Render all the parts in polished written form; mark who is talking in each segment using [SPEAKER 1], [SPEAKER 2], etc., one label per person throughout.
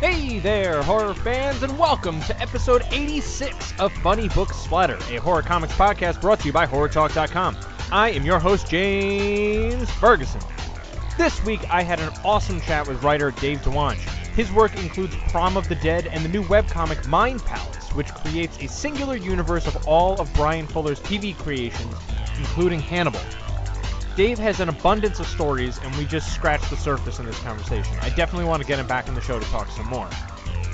[SPEAKER 1] Hey there, horror fans, and welcome to episode 86 of Funny Book Splatter, a horror comics podcast brought to you by HorrorTalk.com. I am your host, James Ferguson. This week, I had an awesome chat with writer Dave Dwonch. His work includes Prom of the Dead and the new webcomic Mind Palace, which creates a singular universe of all of Bryan Fuller's TV creations, including Hannibal. Dave has an abundance of stories, and we just scratched the surface in this conversation. I definitely want to get him back in the show to talk some more.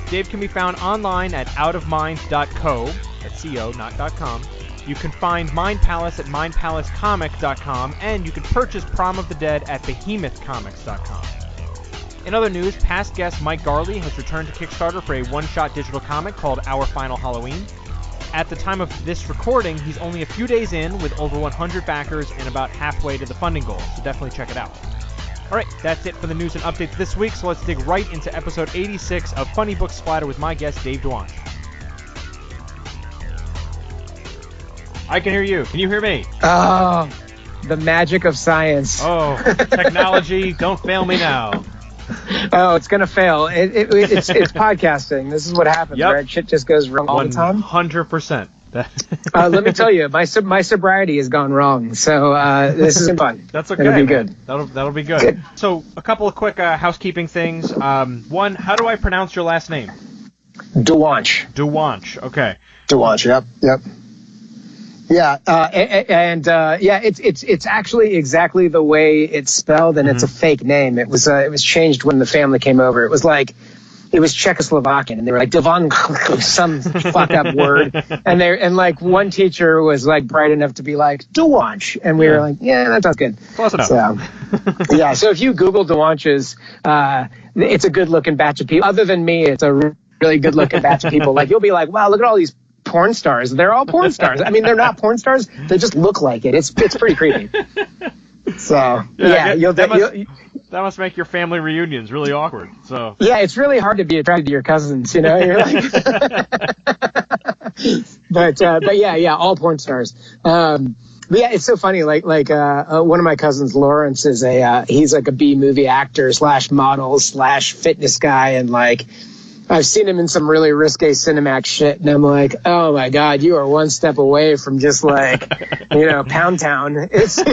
[SPEAKER 1] Dave can be found online at outofmind.co, that's C-O, not .com. You can find Mind Palace at mindpalacecomic.com, and you can purchase Prom of the Dead at behemothcomics.com. In other news, past guest Mike Garley has returned to Kickstarter for a one-shot digital comic called Our Final Halloween. At the time of this recording, he's only a few days in with over 100 backers and about halfway to the funding goal, so definitely check it out. Alright, that's it for the news and updates this week, so let's dig right into episode 86 of Funny Book Splatter with my guest, Dave Dwonch. I can hear you. Can you hear me?
[SPEAKER 2] Oh, the magic of science.
[SPEAKER 1] Oh, technology, don't fail me now.
[SPEAKER 2] Oh, it's gonna fail. It's podcasting. This is what happens, right? Shit just goes wrong all the time.
[SPEAKER 1] 100%.
[SPEAKER 2] Let me tell you, my sobriety has gone wrong. So this isn't fun.
[SPEAKER 1] That's okay.
[SPEAKER 2] It'll be good.
[SPEAKER 1] That'll be good. So a couple of quick housekeeping things. One, how do I pronounce your last name?
[SPEAKER 2] Dwonch.
[SPEAKER 1] Dwonch. Okay.
[SPEAKER 3] Dwonch. Yep.
[SPEAKER 2] Yeah, it's actually exactly the way it's spelled, and it's a fake name. It was changed when the family came over. It was Czechoslovakian, and they were like Devon, some fucked up word, and one teacher was like bright enough to be like Dwonch, and we were like, yeah, that sounds good.
[SPEAKER 1] Close enough.
[SPEAKER 2] So, yeah. So if you Google Dwonches, it's a good looking batch of people. Other than me, it's a really good looking batch of people. Like you'll be like, wow, look at all these porn stars. They're all porn stars. I mean, they're not porn stars. They just look like it. It's pretty creepy. So
[SPEAKER 1] that must make your family reunions really awkward. So
[SPEAKER 2] yeah, it's really hard to be attracted to your cousins. You know, you're like, but yeah, all porn stars. But yeah, it's so funny. Like one of my cousins, Lawrence, is he's like a B movie actor / model / fitness guy, and like. I've seen him in some really risque Cinemax shit, and I'm like, oh my god, you are one step away from just like, Pound Town. It's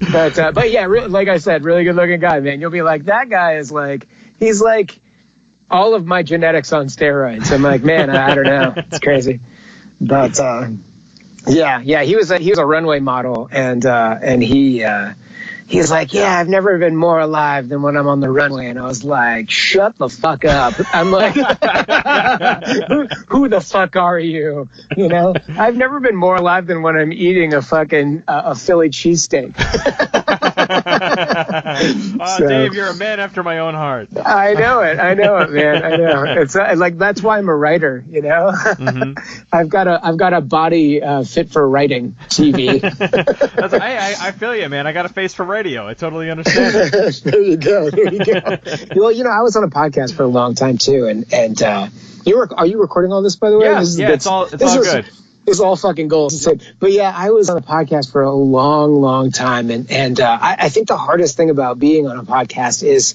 [SPEAKER 2] bad. But yeah, like I said, really good looking guy, man. You'll be like, that guy is like, he's like all of my genetics on steroids. I'm like, man, I don't know, it's crazy. But yeah, he was a runway model, and he's like, yeah, I've never been more alive than when I'm on the runway. And I was like, shut the fuck up. I'm like, who the fuck are you? You know, I've never been more alive than when I'm eating a fucking a Philly cheesesteak.
[SPEAKER 1] Dave, you're a man after my own heart.
[SPEAKER 2] I know it, man. I know. It's like, that's why I'm a writer, you know? Mm-hmm. I've got a body fit for writing TV.
[SPEAKER 1] I feel you, man. I got a face for radio. I totally understand it.
[SPEAKER 2] There you go. Well, I was on a podcast for a long time too, and are you recording all this, by the way?
[SPEAKER 1] Yeah, it's all good.
[SPEAKER 2] It's all fucking gold. But yeah, I was on a podcast for a long, long time, and I think the hardest thing about being on a podcast is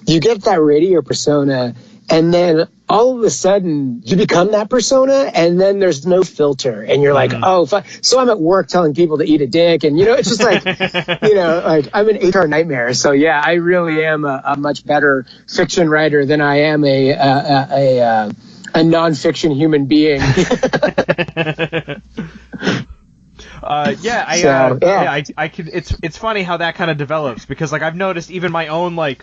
[SPEAKER 2] you get that radio persona, and then all of a sudden you become that persona, and then there's no filter, and you're like, oh, fuck. So I'm at work telling people to eat a dick, and it's just like, like I'm an HR nightmare. So yeah, I really am a much better fiction writer than I am a nonfiction human being.
[SPEAKER 1] I could. It's funny how that kind of develops, because like I've noticed even my own like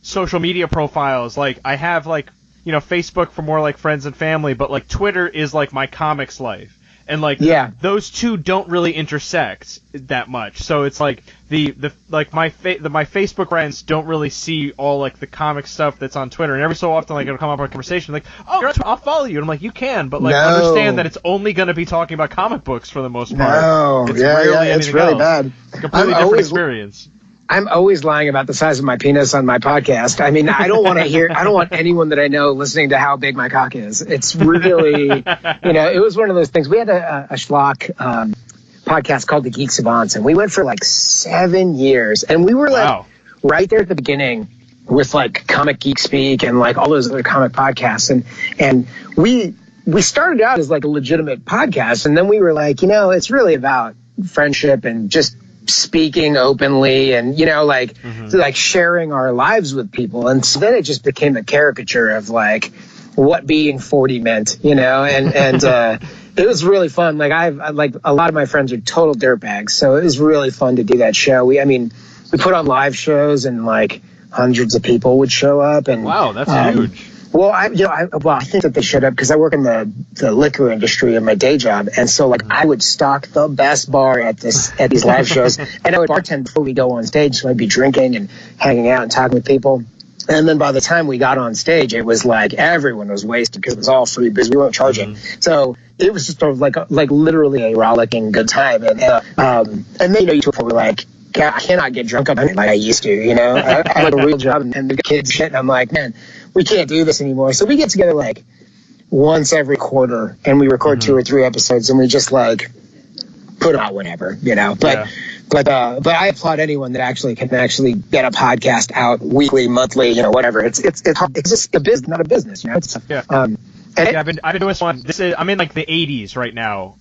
[SPEAKER 1] social media profiles, like I have like Facebook for more like friends and family, but like Twitter is like my comics life, and like those two don't really intersect that much. So it's like my Facebook friends don't really see all like the comic stuff that's on Twitter, and every so often like it'll come up in a conversation like, oh, I'll follow you, and I'm like, you can, but like understand that it's only going to be talking about comic books for the most part.
[SPEAKER 3] No, it's really bad.
[SPEAKER 1] It's a completely different experience.
[SPEAKER 2] I'm always lying about the size of my penis on my podcast. I mean, I don't want anyone that I know listening to how big my cock is. It's really, it was one of those things. We had a schlock podcast called The Geek Savants, and we went for like 7 years, and we were like right there at the beginning. with like Comic Geek Speak and like all those other comic podcasts. And we started out as like a legitimate podcast. And then we were like, it's really about friendship and just speaking openly and, like sharing our lives with people. And so then it just became a caricature of like what being 40 meant, and it was really fun. Like a lot of my friends are total dirtbags. So it was really fun to do that show. We put on live shows and like hundreds of people would show up. And
[SPEAKER 1] wow, that's huge.
[SPEAKER 2] Well, I think that they showed up because I work in the liquor industry in my day job, and so like I would stock the best bar at these live shows, and I would bartend before we go on stage, so I'd be drinking and hanging out and talking with people. And then by the time we got on stage, it was like everyone was wasted because it was all free because we weren't charging. So it was just sort of like literally a rollicking good time. And then you were like, I cannot get drunk up like I used to. I have a real job and the kids shit. And I'm like, man, we can't do this anymore. So we get together like once every quarter and we record 2 or 3 episodes and we just like put them out whenever, But I applaud anyone that actually can get a podcast out weekly, monthly, whatever. It's just a business, not a business,
[SPEAKER 1] I've been doing this one. I'm in like the 80s right now,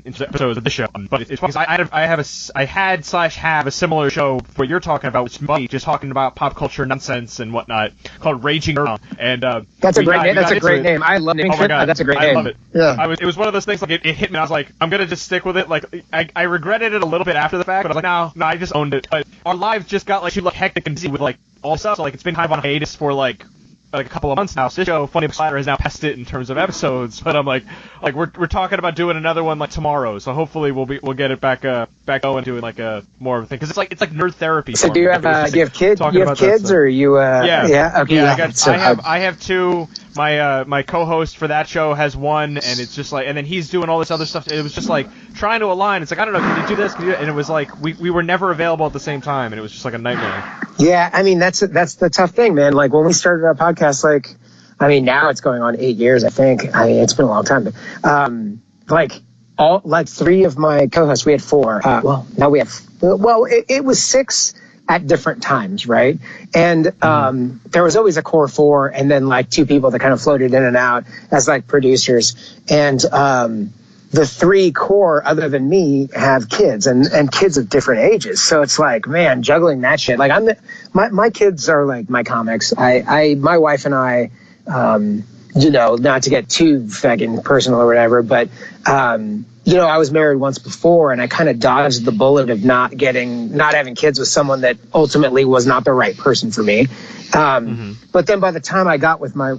[SPEAKER 1] in episodes of the show. But it's because I have a similar show what you're talking about, which is Mike, just talking about pop culture nonsense and whatnot, called Raging Around. And
[SPEAKER 2] that's a great name. That's a great name. I love it. Oh my God, that's a great name.
[SPEAKER 1] I love it. Yeah. It was one of those things like it hit me. I was like, I'm gonna just stick with it. Like I regretted it a little bit after the fact, but I was like, no, I just owned it. But our lives just got like hectic and busy with like all stuff. So like it's been kind of on hiatus for like a couple of months now. So this show, Funny Book Slider, has now passed it in terms of episodes. But I'm like we're talking about doing another one like tomorrow. So hopefully we'll get it back going, doing like a more of a thing because it's like nerd therapy.
[SPEAKER 2] So do you have kids? Do you have kids or are you?
[SPEAKER 1] Yeah.
[SPEAKER 2] Okay.
[SPEAKER 1] Yeah. I have 2. My co-host for that show has 1, and it's just like, and then he's doing all this other stuff. It was just like trying to align. It's like, I don't know, can you do this? Can you do that? And it was like we were never available at the same time, and it was just like a nightmare.
[SPEAKER 2] Yeah, I mean that's the tough thing, man. Like when we started our podcast, now it's going on 8 years, I think. I mean, it's been a long time. But, 3 of my co-hosts, we had 4. Now we have. Well, it was 6. At different times, right? And there was always a core 4 and then like 2 people that kind of floated in and out as like producers. And the 3 core other than me have kids and kids of different ages. So it's like, man, juggling that shit. Like my kids are like my comics. My wife and I, not to get too fucking personal or whatever, but I was married once before and I kind of dodged the bullet of not having kids with someone that ultimately was not the right person for me. But then by the time I got with my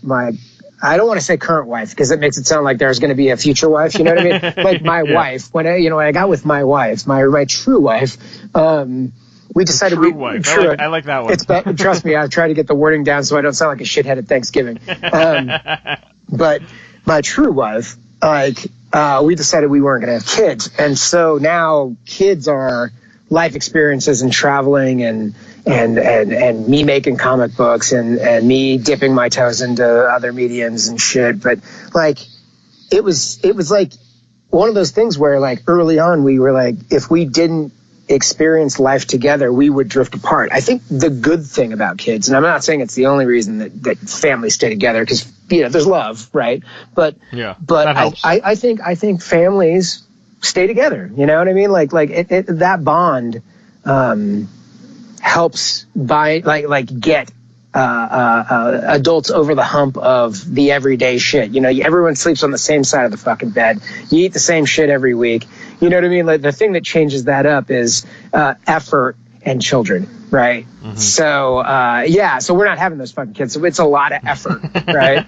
[SPEAKER 2] I don't want to say current wife because it makes it sound like there's going to be a future wife. You know what I mean? Like my wife, when I got with my wife, my true wife, we decided
[SPEAKER 1] I like that one.
[SPEAKER 2] Trust me, I try to get the wording down so I don't sound like a shithead at Thanksgiving. But my true wife, we decided we weren't going to have kids. And so now kids are life experiences and traveling and me making comic books and me dipping my toes into other mediums and shit. But it was like one of those things where like early on we were like, if we didn't experience life together, we would drift apart. I think the good thing about kids, and I'm not saying it's the only reason that families stay together because there's love, right? But I think families stay together. You know what I mean? Like that bond helps get adults over the hump of the everyday shit. Everyone sleeps on the same side of the fucking bed. You eat the same shit every week. You know what I mean? Like the thing that changes that up is effort and children, right? Mm-hmm. So so we're not having those fucking kids. So it's a lot of effort, right?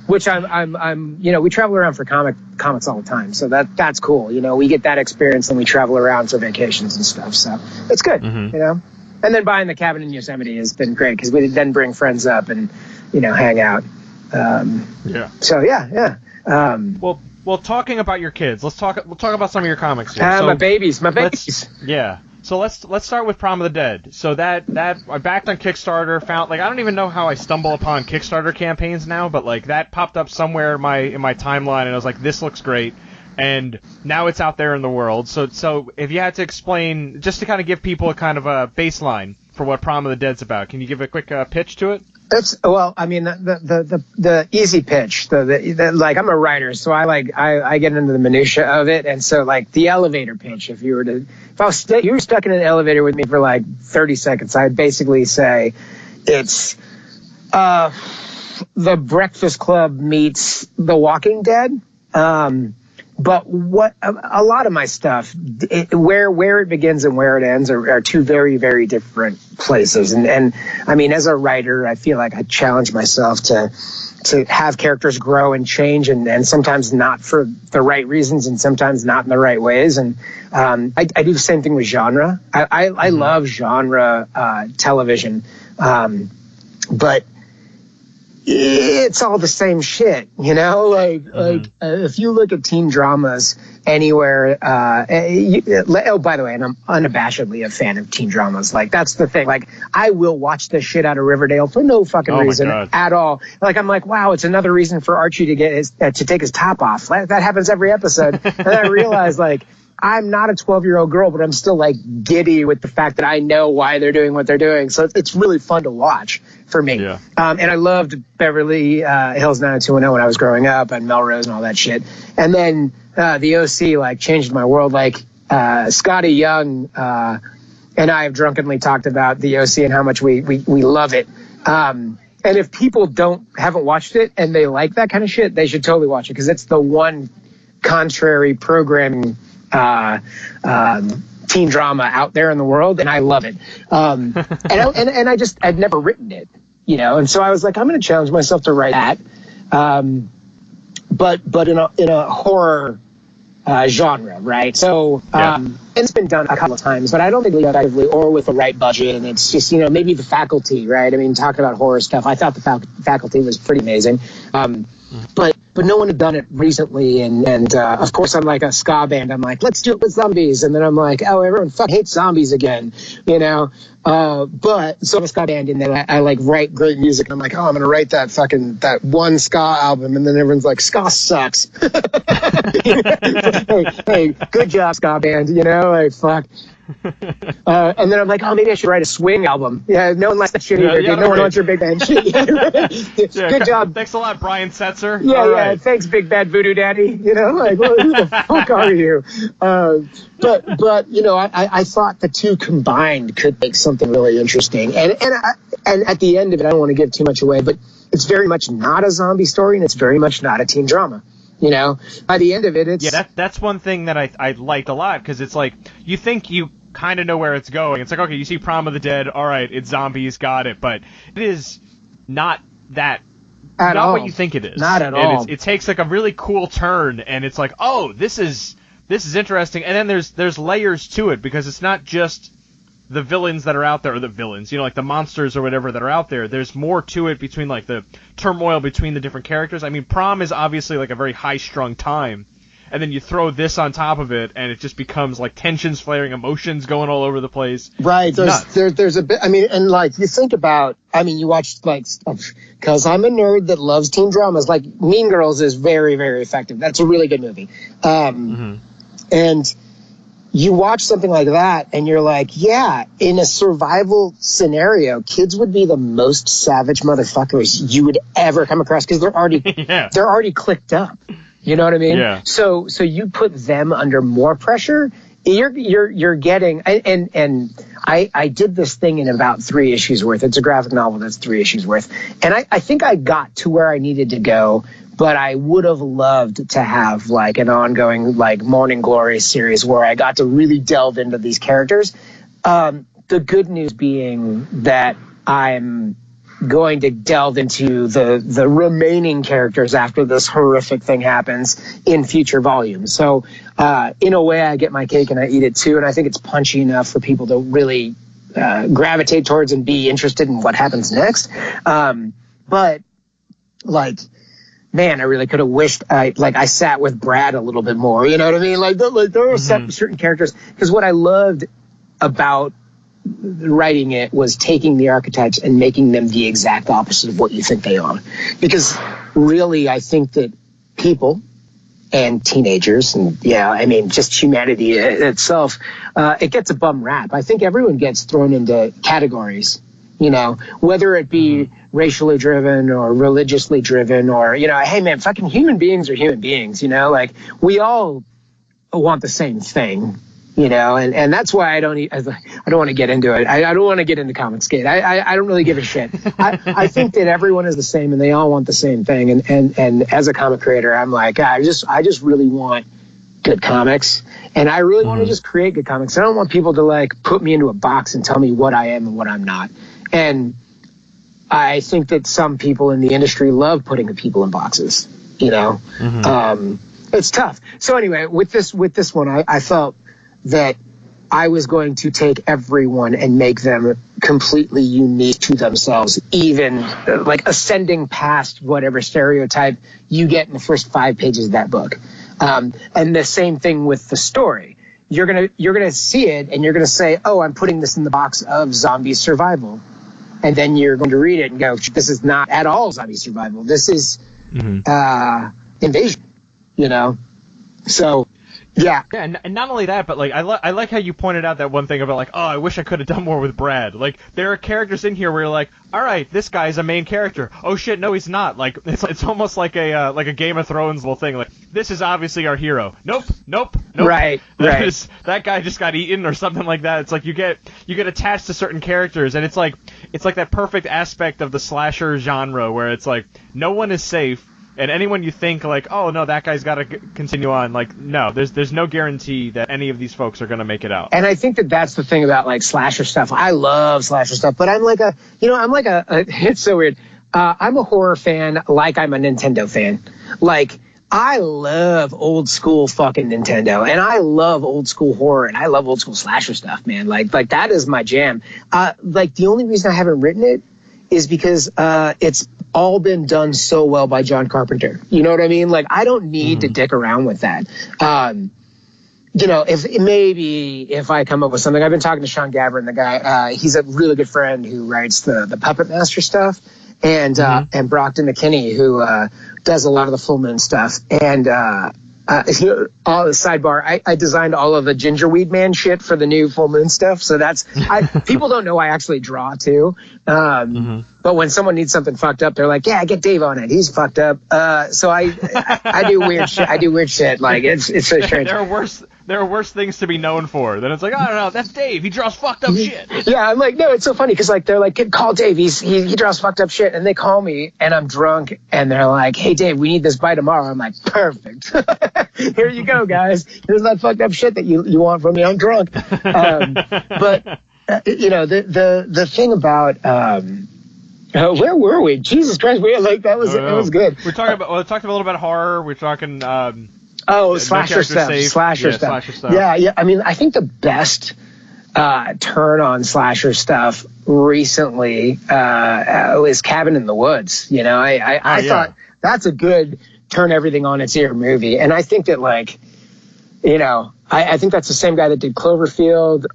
[SPEAKER 2] Which I'm we travel around for comics all the time. So that's cool. We get that experience and we travel around for vacations and stuff. So it's good, And then buying the cabin in Yosemite has been great because we then bring friends up and hang out. So yeah.
[SPEAKER 1] Well, talking about your kids, we'll talk about some of your comics here.
[SPEAKER 2] My babies.
[SPEAKER 1] Yeah. So let's start with Prom of the Dead. So that I backed on Kickstarter, found I don't even know how I stumble upon Kickstarter campaigns now, but that popped up somewhere in my timeline, and I was like, this looks great. And now it's out there in the world. So if you had to explain, just to kind of give people a kind of a baseline, for what Prom of the Dead's about. Can you give a quick pitch to it?
[SPEAKER 2] I mean, the easy pitch, like, I'm a writer, so I get into the minutia of it. And so, like, the elevator pitch, if you were stuck in an elevator with me for like 30 seconds, I'd basically say it's, The Breakfast Club meets The Walking Dead. But what a lot of my stuff, where it begins and where it ends are two very, very different places. And I mean, as a writer, I feel like I challenge myself to have characters grow and change, and sometimes not for the right reasons and sometimes not in the right ways. And I do the same thing with genre. I love genre television, but it's all the same shit, you know. If you look at teen dramas anywhere, by the way, and I'm unabashedly a fan of teen dramas. Like, that's the thing. Like, I will watch the shit out of Riverdale for no fucking reason at all. Like, I'm like, wow, it's another reason for Archie to get to take his top off. That happens every episode, and I realize, like, I'm not a 12-year-old girl, but I'm still, like, giddy with the fact that I know why they're doing what they're doing. So it's really fun to watch for me. Yeah. And I loved Beverly Hills 90210 when I was growing up, and Melrose and all that shit. And then the OC, like, changed my world. Like, Scotty Young and I have drunkenly talked about the OC and how much we love it. And if people haven't watched it and they like that kind of shit, they should totally watch it, because it's the one contrary programming teen drama out there in the world, and I love it. And I'd never written it, you know, and so I was like, I'm going to challenge myself to write that, but in a horror genre, right? So it's been done a couple of times, but I don't think effectively or with the right budget. And it's just, you know, maybe The Faculty, right? I mean, talking about horror stuff, I thought The Faculty was pretty amazing. But no one had done it recently, and of course I'm like a ska band. I'm like, let's do it with zombies, and then I'm like, oh, everyone fucking hates zombies again, you know. But so I'm a ska band, and then I like write great music. And I'm like, oh, I'm gonna write that one ska album, and then everyone's like, ska sucks. hey, good job, ska band, you know, like, fuck. And then I'm like, oh, maybe I should write a swing album. Yeah, no one likes that shit either. No one wants your big band shit. Good job.
[SPEAKER 1] Thanks a lot, Bryan Setzer.
[SPEAKER 2] Yeah. Thanks, Big Bad Voodoo Daddy. You know, like, well, who the fuck are you? But you know, I thought the two combined could make something really interesting. And at the end of it, I don't want to give too much away, but it's very much not a zombie story, and it's very much not a teen drama. You know, by the end of it, it's...
[SPEAKER 1] Yeah, that's one thing that I liked a lot, because it's like, you think you kind of know where it's going. It's like, okay, you see Prom of the Dead, all right, it's zombies, got it, but it is not that...
[SPEAKER 2] At
[SPEAKER 1] not
[SPEAKER 2] all.
[SPEAKER 1] What you think it is.
[SPEAKER 2] Not at all.
[SPEAKER 1] It takes, like, a really cool turn, and it's like, oh, this is interesting, and then there's layers to it, because it's not just the villains that are out there, or the villains, you know, like the monsters or whatever that are out there. There's more to it between, like, the turmoil between the different characters. I mean, Prom is obviously, like, a very high-strung time, and then you throw this on top of it, and it just becomes, like, tensions flaring, emotions going all over the place.
[SPEAKER 2] Right. There's a bit, I mean, and, like, you think about, I mean, you watch, like, because I'm a nerd that loves teen dramas. Like, Mean Girls is very, very effective. That's a really good movie. And you watch something like that, and you're like, yeah, in a survival scenario, kids would be the most savage motherfuckers you would ever come across, because they're already clicked up. You know what I mean?
[SPEAKER 1] Yeah.
[SPEAKER 2] So you put them under more pressure. You're getting, and I did this thing in about 3 issues worth. It's a graphic novel that's 3 issues worth, and I think I got to where I needed to go. But I would have loved to have, like, an ongoing, like, Morning Glory series where I got to really delve into these characters. The good news being that I'm going to delve into the remaining characters after this horrific thing happens in future volumes. So in a way, I get my cake and I eat it too. And I think it's punchy enough for people to really gravitate towards and be interested in what happens next. But, like... Man, I really could have wished I sat with Brad a little bit more. You know what I mean? Like there are certain characters, because what I loved about writing it was taking the archetypes and making them the exact opposite of what you think they are. Because really, I think that people and teenagers, and I mean, just humanity itself, it gets a bum rap. I think everyone gets thrown into categories, whether it be racially driven or religiously driven, or, hey man, fucking human beings are human beings, like we all want the same thing. And that's why I don't want to get into it. I don't want to get into Comicsgate. I don't really give a shit. I think that everyone is the same and they all want the same thing. And as a comic creator, I'm like, I just really want good comics, and I really want to just create good comics. I don't want people to like put me into a box and tell me what I am and what I'm not. And I think that some people in the industry love putting people in boxes. It's tough. So anyway, with this one, I felt that I was going to take everyone and make them completely unique to themselves, even like ascending past whatever stereotype you get in the first 5 pages of that book. And the same thing with the story. You're gonna see it and you're gonna say, oh, I'm putting this in the box of zombie survival. And then you're going to read it and go, this is not at all zombie survival. This is invasion, So, yeah.
[SPEAKER 1] Yeah, and not only that, but like I like how you pointed out that one thing about like, oh, I wish I could have done more with Brad. Like there are characters in here where you're like, all right, this guy's a main character. Oh shit, no, he's not. Like it's almost like a Game of Thrones little thing. Like this is obviously our hero. Nope.
[SPEAKER 2] Right.
[SPEAKER 1] That guy just got eaten or something like that. It's like you get attached to certain characters, and it's like that perfect aspect of the slasher genre where it's like no one is safe. And anyone you think like, oh no, that guy's got to continue on, like no, there's no guarantee that any of these folks are going to make it out.
[SPEAKER 2] And I think that that's the thing about like slasher stuff. I love slasher stuff, but I'm like it's so weird. I'm a horror fan, like I'm a Nintendo fan. Like I love old school fucking Nintendo, and I love old school horror, and I love old school slasher stuff, man. Like that is my jam. Like the only reason I haven't written it is because it's all been done so well by John Carpenter. You know what I mean? Like, I don't need to dick around with that. If I come up with something, I've been talking to Sean Gavin, the guy, he's a really good friend who writes the Puppet Master stuff, and Brockton McKinney, who does a lot of the Full Moon stuff. And all the sidebar, I designed all of the Gingerweed Man shit for the new Full Moon stuff. So people don't know I actually draw too. But when someone needs something fucked up, they're like, yeah, get Dave on it. He's fucked up. So I do weird shit. I do weird shit. Like it's so strange.
[SPEAKER 1] There are worse things to be known for. Then it's like, I don't know, that's Dave. He draws fucked up shit.
[SPEAKER 2] Yeah, I'm like, no, it's so funny because like they're like, call Dave. He draws fucked up shit, and they call me and I'm drunk, and they're like, hey Dave, we need this by tomorrow. I'm like, perfect. Here you go, guys. Here's that fucked up shit that you want from me. I'm drunk. But the thing about where were we? Jesus Christ, that was good.
[SPEAKER 1] We talked a little about horror. We're talking
[SPEAKER 2] slasher stuff. Slasher stuff. Yeah. I mean, I think the best turn on slasher stuff recently was Cabin in the Woods. I thought that's a good turn everything on its ear movie, and I think that I think that's the same guy that did Cloverfield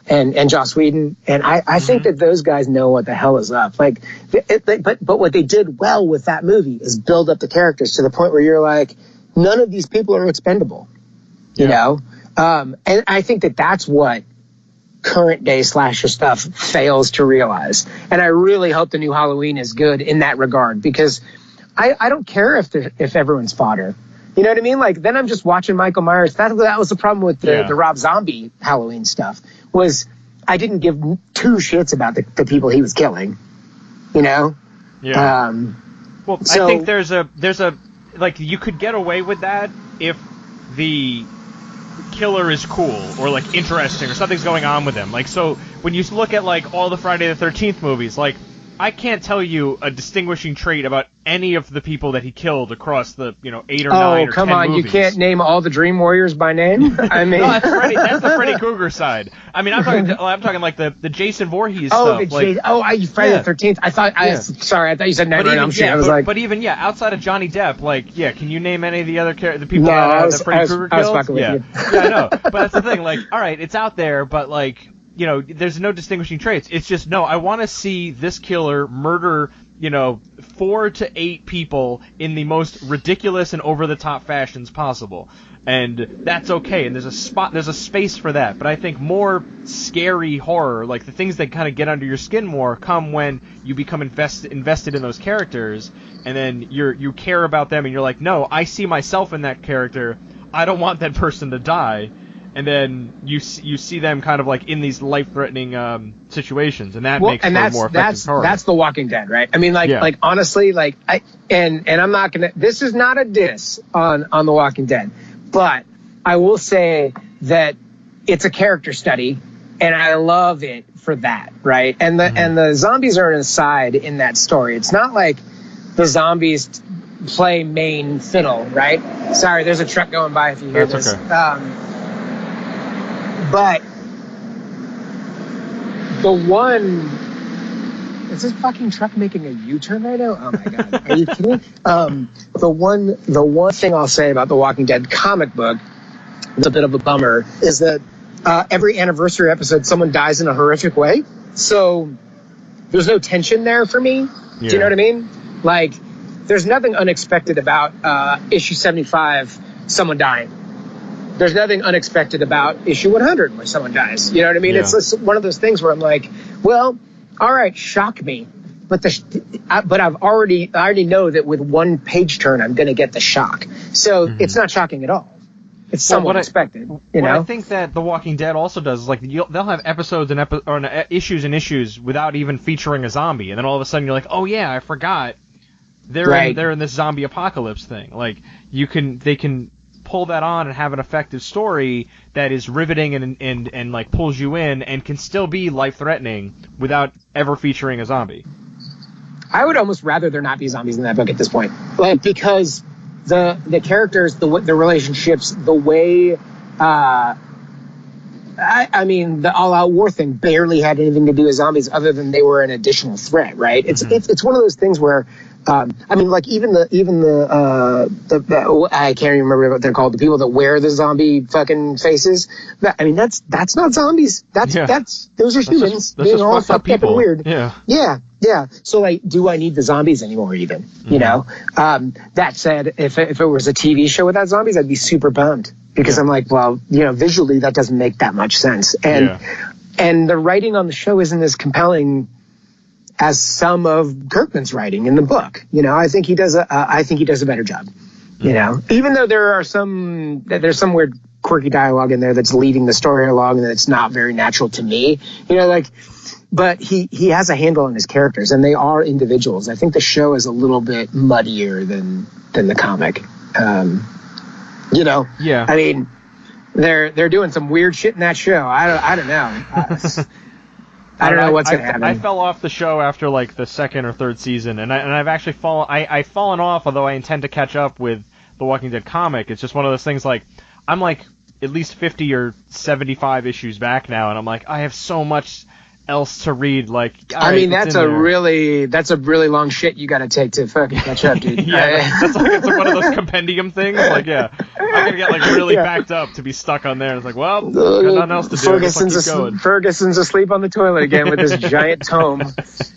[SPEAKER 2] and Joss Whedon, and I think that those guys know what the hell is up. But what they did well with that movie is build up the characters to the point where you're like, none of these people are expendable, you know? And I think that that's what current day slasher stuff fails to realize. And I really hope the new Halloween is good in that regard, because I don't care if everyone's fodder. You know what I mean? Like, then I'm just watching Michael Myers. That was the problem with the Rob Zombie Halloween stuff, was I didn't give two shits about the people he was killing, Yeah.
[SPEAKER 1] Well, I think there's a like, you could get away with that if the killer is cool or like interesting or something's going on with him. Like, so when you look at like all the Friday the 13th movies, like, I can't tell you a distinguishing trait about any of the people that he killed across the 8 or 9 or 10 movies.
[SPEAKER 2] Oh, come on, you can't name all the Dream Warriors by name? I mean,
[SPEAKER 1] no, that's the Freddy Krueger side. I mean, I'm talking like the Jason Voorhees stuff.
[SPEAKER 2] Friday the 13th. I thought you said Nightmare on Elm Street.
[SPEAKER 1] But even outside of Johnny Depp, like, can you name any of the other the people that Freddy Krueger killed?
[SPEAKER 2] I was fucking with you.
[SPEAKER 1] Yeah, I know. But that's the thing. Like, all right, it's out there, but like, there's no distinguishing traits. It's just, no, I want to see this killer murder, 4 to 8 people in the most ridiculous and over-the-top fashions possible. And that's okay, and there's a space for that. But I think more scary horror, like the things that kind of get under your skin more, come when you become invested in those characters, and then you care about them, and you're like, no, I see myself in that character. I don't want that person to die. And then you see them kind of like in these life-threatening situations, and that makes for more effective horror.
[SPEAKER 2] That's The Walking Dead, right? I mean, like honestly, like and I'm not gonna. This is not a diss on The Walking Dead, but I will say that it's a character study, and I love it for that, right? And the zombies are an aside in that story. It's not like the zombies play main fiddle, right? Sorry, there's a truck going by if you hear this. Okay. But the one, is this fucking truck making a U-turn right now? Oh my god, are you kidding? The one thing I'll say about the Walking Dead comic book, it's a bit of a bummer, is that every anniversary episode, someone dies in a horrific way. So there's no tension there for me. Yeah. Do you know what I mean? Like, there's nothing unexpected about issue 75, someone dying. There's nothing unexpected about issue 100 where someone dies. You know what I mean? Yeah. It's just one of those things where I'm like, well, all right, shock me. But I already know that with one page turn, I'm going to get the shock. So it's not shocking at all. It's somewhat expected. You know?
[SPEAKER 1] I think that The Walking Dead also does is like they'll have episodes and issues without even featuring a zombie, and then all of a sudden you're like, oh yeah, I forgot they're in this zombie apocalypse thing. Like they can pull that on and have an effective story that is riveting and like pulls you in and can still be life-threatening without ever featuring a zombie.
[SPEAKER 2] I would almost rather there not be zombies in that book at this point, like, because the characters, the relationships, the way I mean, the all-out war thing barely had anything to do with zombies other than they were an additional threat, right? It's one of those things where I mean, like even the I can't even remember what they're called. The people that wear the zombie fucking faces. I mean, that's not zombies. Those are humans being all fucked up and weird. Yeah. So like, do I need the zombies anymore? Even you know. That said, if it was a TV show without zombies, I'd be super bummed because I'm like, well, you know, visually that doesn't make that much sense, and the writing on the show isn't as compelling as some of Kirkman's writing in the book. You know, I think he does a better job. You know, even though there's some weird quirky dialogue in there that's leading the story along and it's not very natural to me. You know, like, but he has a handle on his characters and they are individuals. I think the show is a little bit muddier than the comic. You know, I mean, they're doing some weird shit in that show. I don't know. I don't know what's going to happen.
[SPEAKER 1] I fell off the show after like the second or third season, and I've actually I've fallen off, although I intend to catch up with the Walking Dead comic. It's just one of those things like I'm like at least 50 or 75 issues back now, and I'm like I have so much else to read. Like
[SPEAKER 2] I mean, that's a really long shit you got to take to fucking catch up, dude.
[SPEAKER 1] That's like it's like one of those compendium things. Like I'm gonna get like really backed up to be stuck on there. It's like, well, got nothing else to do.
[SPEAKER 2] Ferguson's asleep on the toilet again with this giant tome.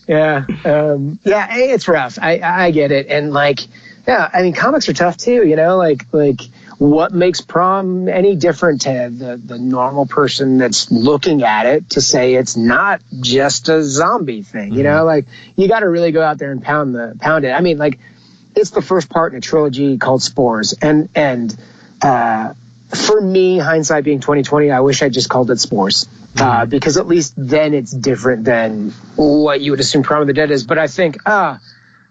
[SPEAKER 2] It's rough. I get it, and like, I mean, comics are tough too. You know, like. What makes Prom any different to the normal person that's looking at it to say it's not just a zombie thing? You know, like you got to really go out there and pound it. I mean, like it's the first part in a trilogy called Spores, and for me, hindsight being 2020, I wish I just called it Spores because at least then it's different than what you would assume Prom of the Dead is. But I think Prom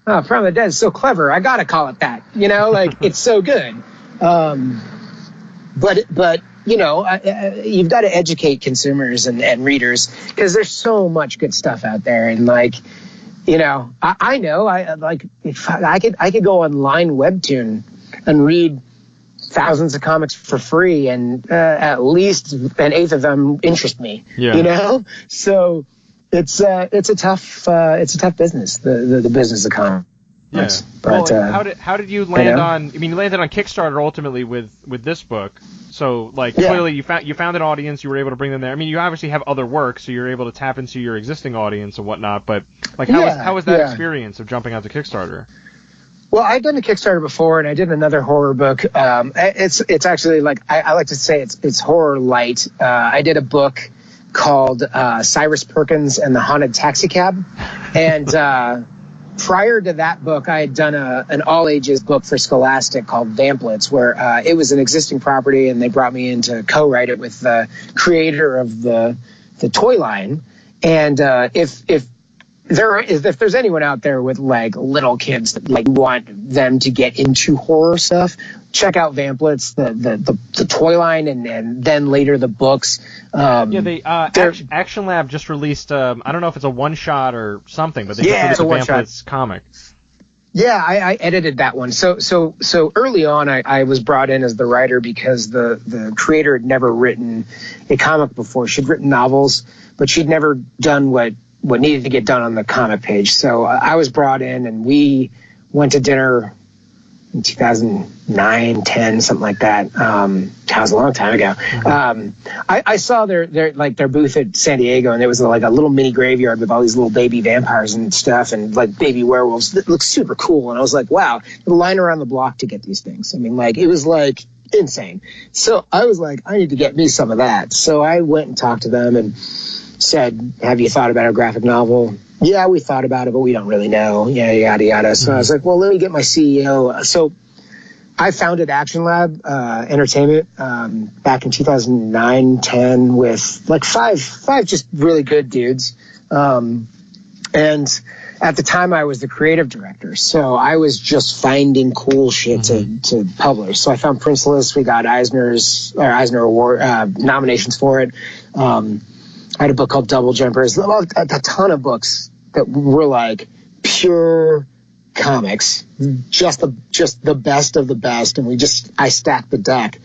[SPEAKER 2] of the Dead is so clever, I got to call it that. You know, like it's so good. But you know, you've got to educate consumers and readers because there's so much good stuff out there. And like, you know, I know if I could go online Webtoon and read thousands of comics for free, and at least an eighth of them interest me. You know, so it's a tough business, the business of comics.
[SPEAKER 1] Yeah. But how did you land on? I mean, you landed on Kickstarter ultimately with this book. So, like, clearly you found an audience, you were able to bring them there. I mean, you obviously have other work, so you're able to tap into your existing audience and whatnot, but, like, how was that experience of jumping onto Kickstarter?
[SPEAKER 2] Well, I'd done a Kickstarter before, and I did another horror book. It's actually, like, I like to say it's horror light. I did a book called Cyrus Perkins and the Haunted Taxicab, and prior to that book, I had done an all-ages book for Scholastic called Vamplets, where it was an existing property, and they brought me in to co-write it with the creator of the toy line. And if there's anyone out there with, like, little kids that, like, want them to get into horror stuff, check out Vamplets, the toy line, and then later the books.
[SPEAKER 1] Action Lab just released, I don't know if it's a one-shot or something, but they just released a Vamplets comic.
[SPEAKER 2] Yeah, I edited that one. So early on, I was brought in as the writer because the creator had never written a comic before. She'd written novels, but she'd never done what needed to get done on the comic page. So I was brought in, and we went to dinner in 2009, 10, something like that. That was a long time ago. I saw their booth at San Diego, and it was like a little mini graveyard with all these little baby vampires and stuff, and like baby werewolves. It looked super cool, and I was like, wow, the line around the block to get these things. I mean, like, it was like insane. So I was like, I need to get me some of that. So I went and talked to them and said, have you thought about a graphic novel? Yeah, we thought about it, but we don't really know. Yeah, yada, yada. So I was like, well, let me get my CEO. So I founded Action Lab Entertainment back in 2009, 10 with like five just really good dudes. And at the time I was the creative director. So I was just finding cool shit to publish. So I found Princeless. We got Eisner Award nominations for it. I had a book called Double Jumpers, a ton of books that were like pure comics, just the best of the best. And I stacked the deck.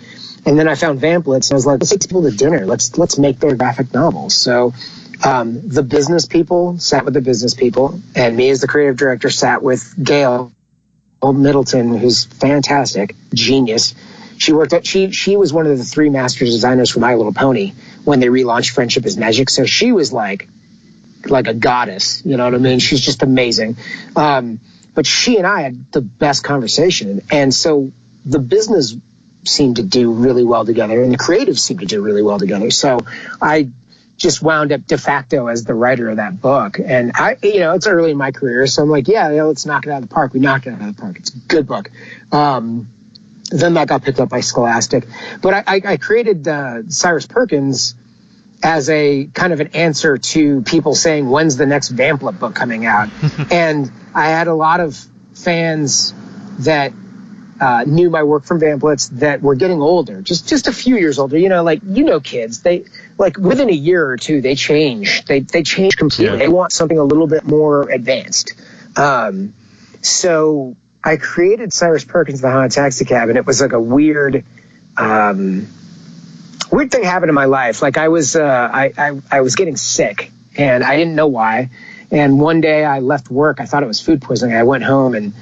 [SPEAKER 2] And then I found Vamplets, and I was like, let's take people to dinner. Let's make their graphic novels. So the business people sat with the business people, and me as the creative director sat with Gail Middleton, who's fantastic, genius. She was one of the 3 master designers for My Little Pony when they relaunched Friendship is Magic. So she was like a goddess, you know what I mean? She's just amazing. But she and I had the best conversation. And so the business seemed to do really well together, and the creatives seemed to do really well together. So I just wound up de facto as the writer of that book. And it's early in my career, so I'm like, let's knock it out of the park. We knocked it out of the park. It's a good book. Then that got picked up by Scholastic. But I created Cyrus Perkins as a kind of an answer to people saying, when's the next Vamplet book coming out? And I had a lot of fans that knew my work from Vamplets that were getting older, just a few years older. Kids, they like within a year or two, they change. They change completely. Yeah. They want something a little bit more advanced. So I created Cyrus Perkins, the Haunted Taxicab, and it was like a weird thing happened in my life. Like I was getting sick, and I didn't know why. And one day I left work. I thought it was food poisoning. I went home and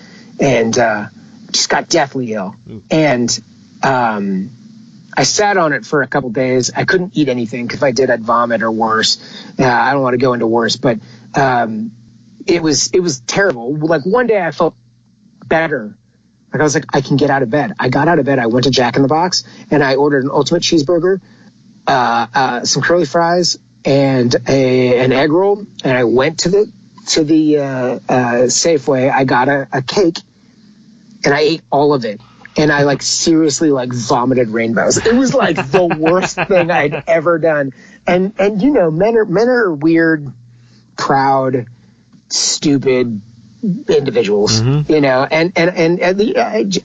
[SPEAKER 2] just got deathly ill. And I sat on it for a couple days. I couldn't eat anything because if I did, I'd vomit or worse. I don't want to go into worse, but it was terrible. Like one day I felt better. Like I was like, I can get out of bed. I got out of bed. I went to Jack in the Box and I ordered an ultimate cheeseburger, some curly fries, and an egg roll. And I went to the Safeway. I got a cake, and I ate all of it. And I seriously vomited rainbows. It was like the worst thing I'd ever done. And men are weird, proud, stupid individuals, and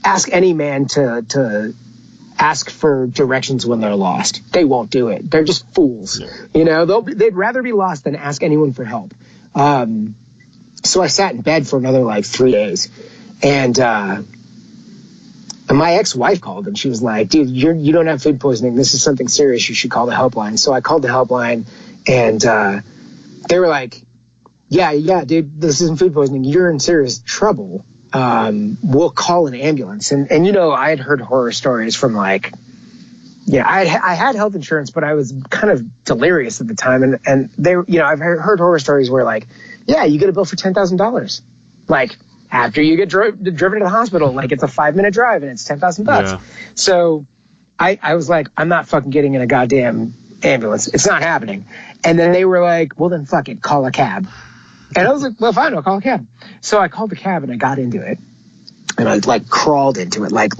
[SPEAKER 2] ask any man to ask for directions when they're lost. They won't do it. They're just fools. They'd rather be lost than ask anyone for help. So I sat in bed for another 3 days, and my ex-wife called, and she was like, dude, you don't have food poisoning. This is something serious. You should call the helpline. So I called the helpline, and they were like, yeah, dude, this isn't food poisoning. You're in serious trouble. We'll call an ambulance. And I had heard horror stories from Yeah, I had health insurance, but I was kind of delirious at the time. And they, I've heard horror stories where like, yeah, you get a bill for $10,000. Like after you get driven to the hospital, like it's a 5-minute drive and it's $10,000.
[SPEAKER 1] Yeah.
[SPEAKER 2] So I was like, I'm not fucking getting in a goddamn ambulance. It's not happening. And then they were like, well, then fuck it, call a cab. And I was like, well, fine, I'll call a cab. So I called the cab and I got into it. And I like crawled into it like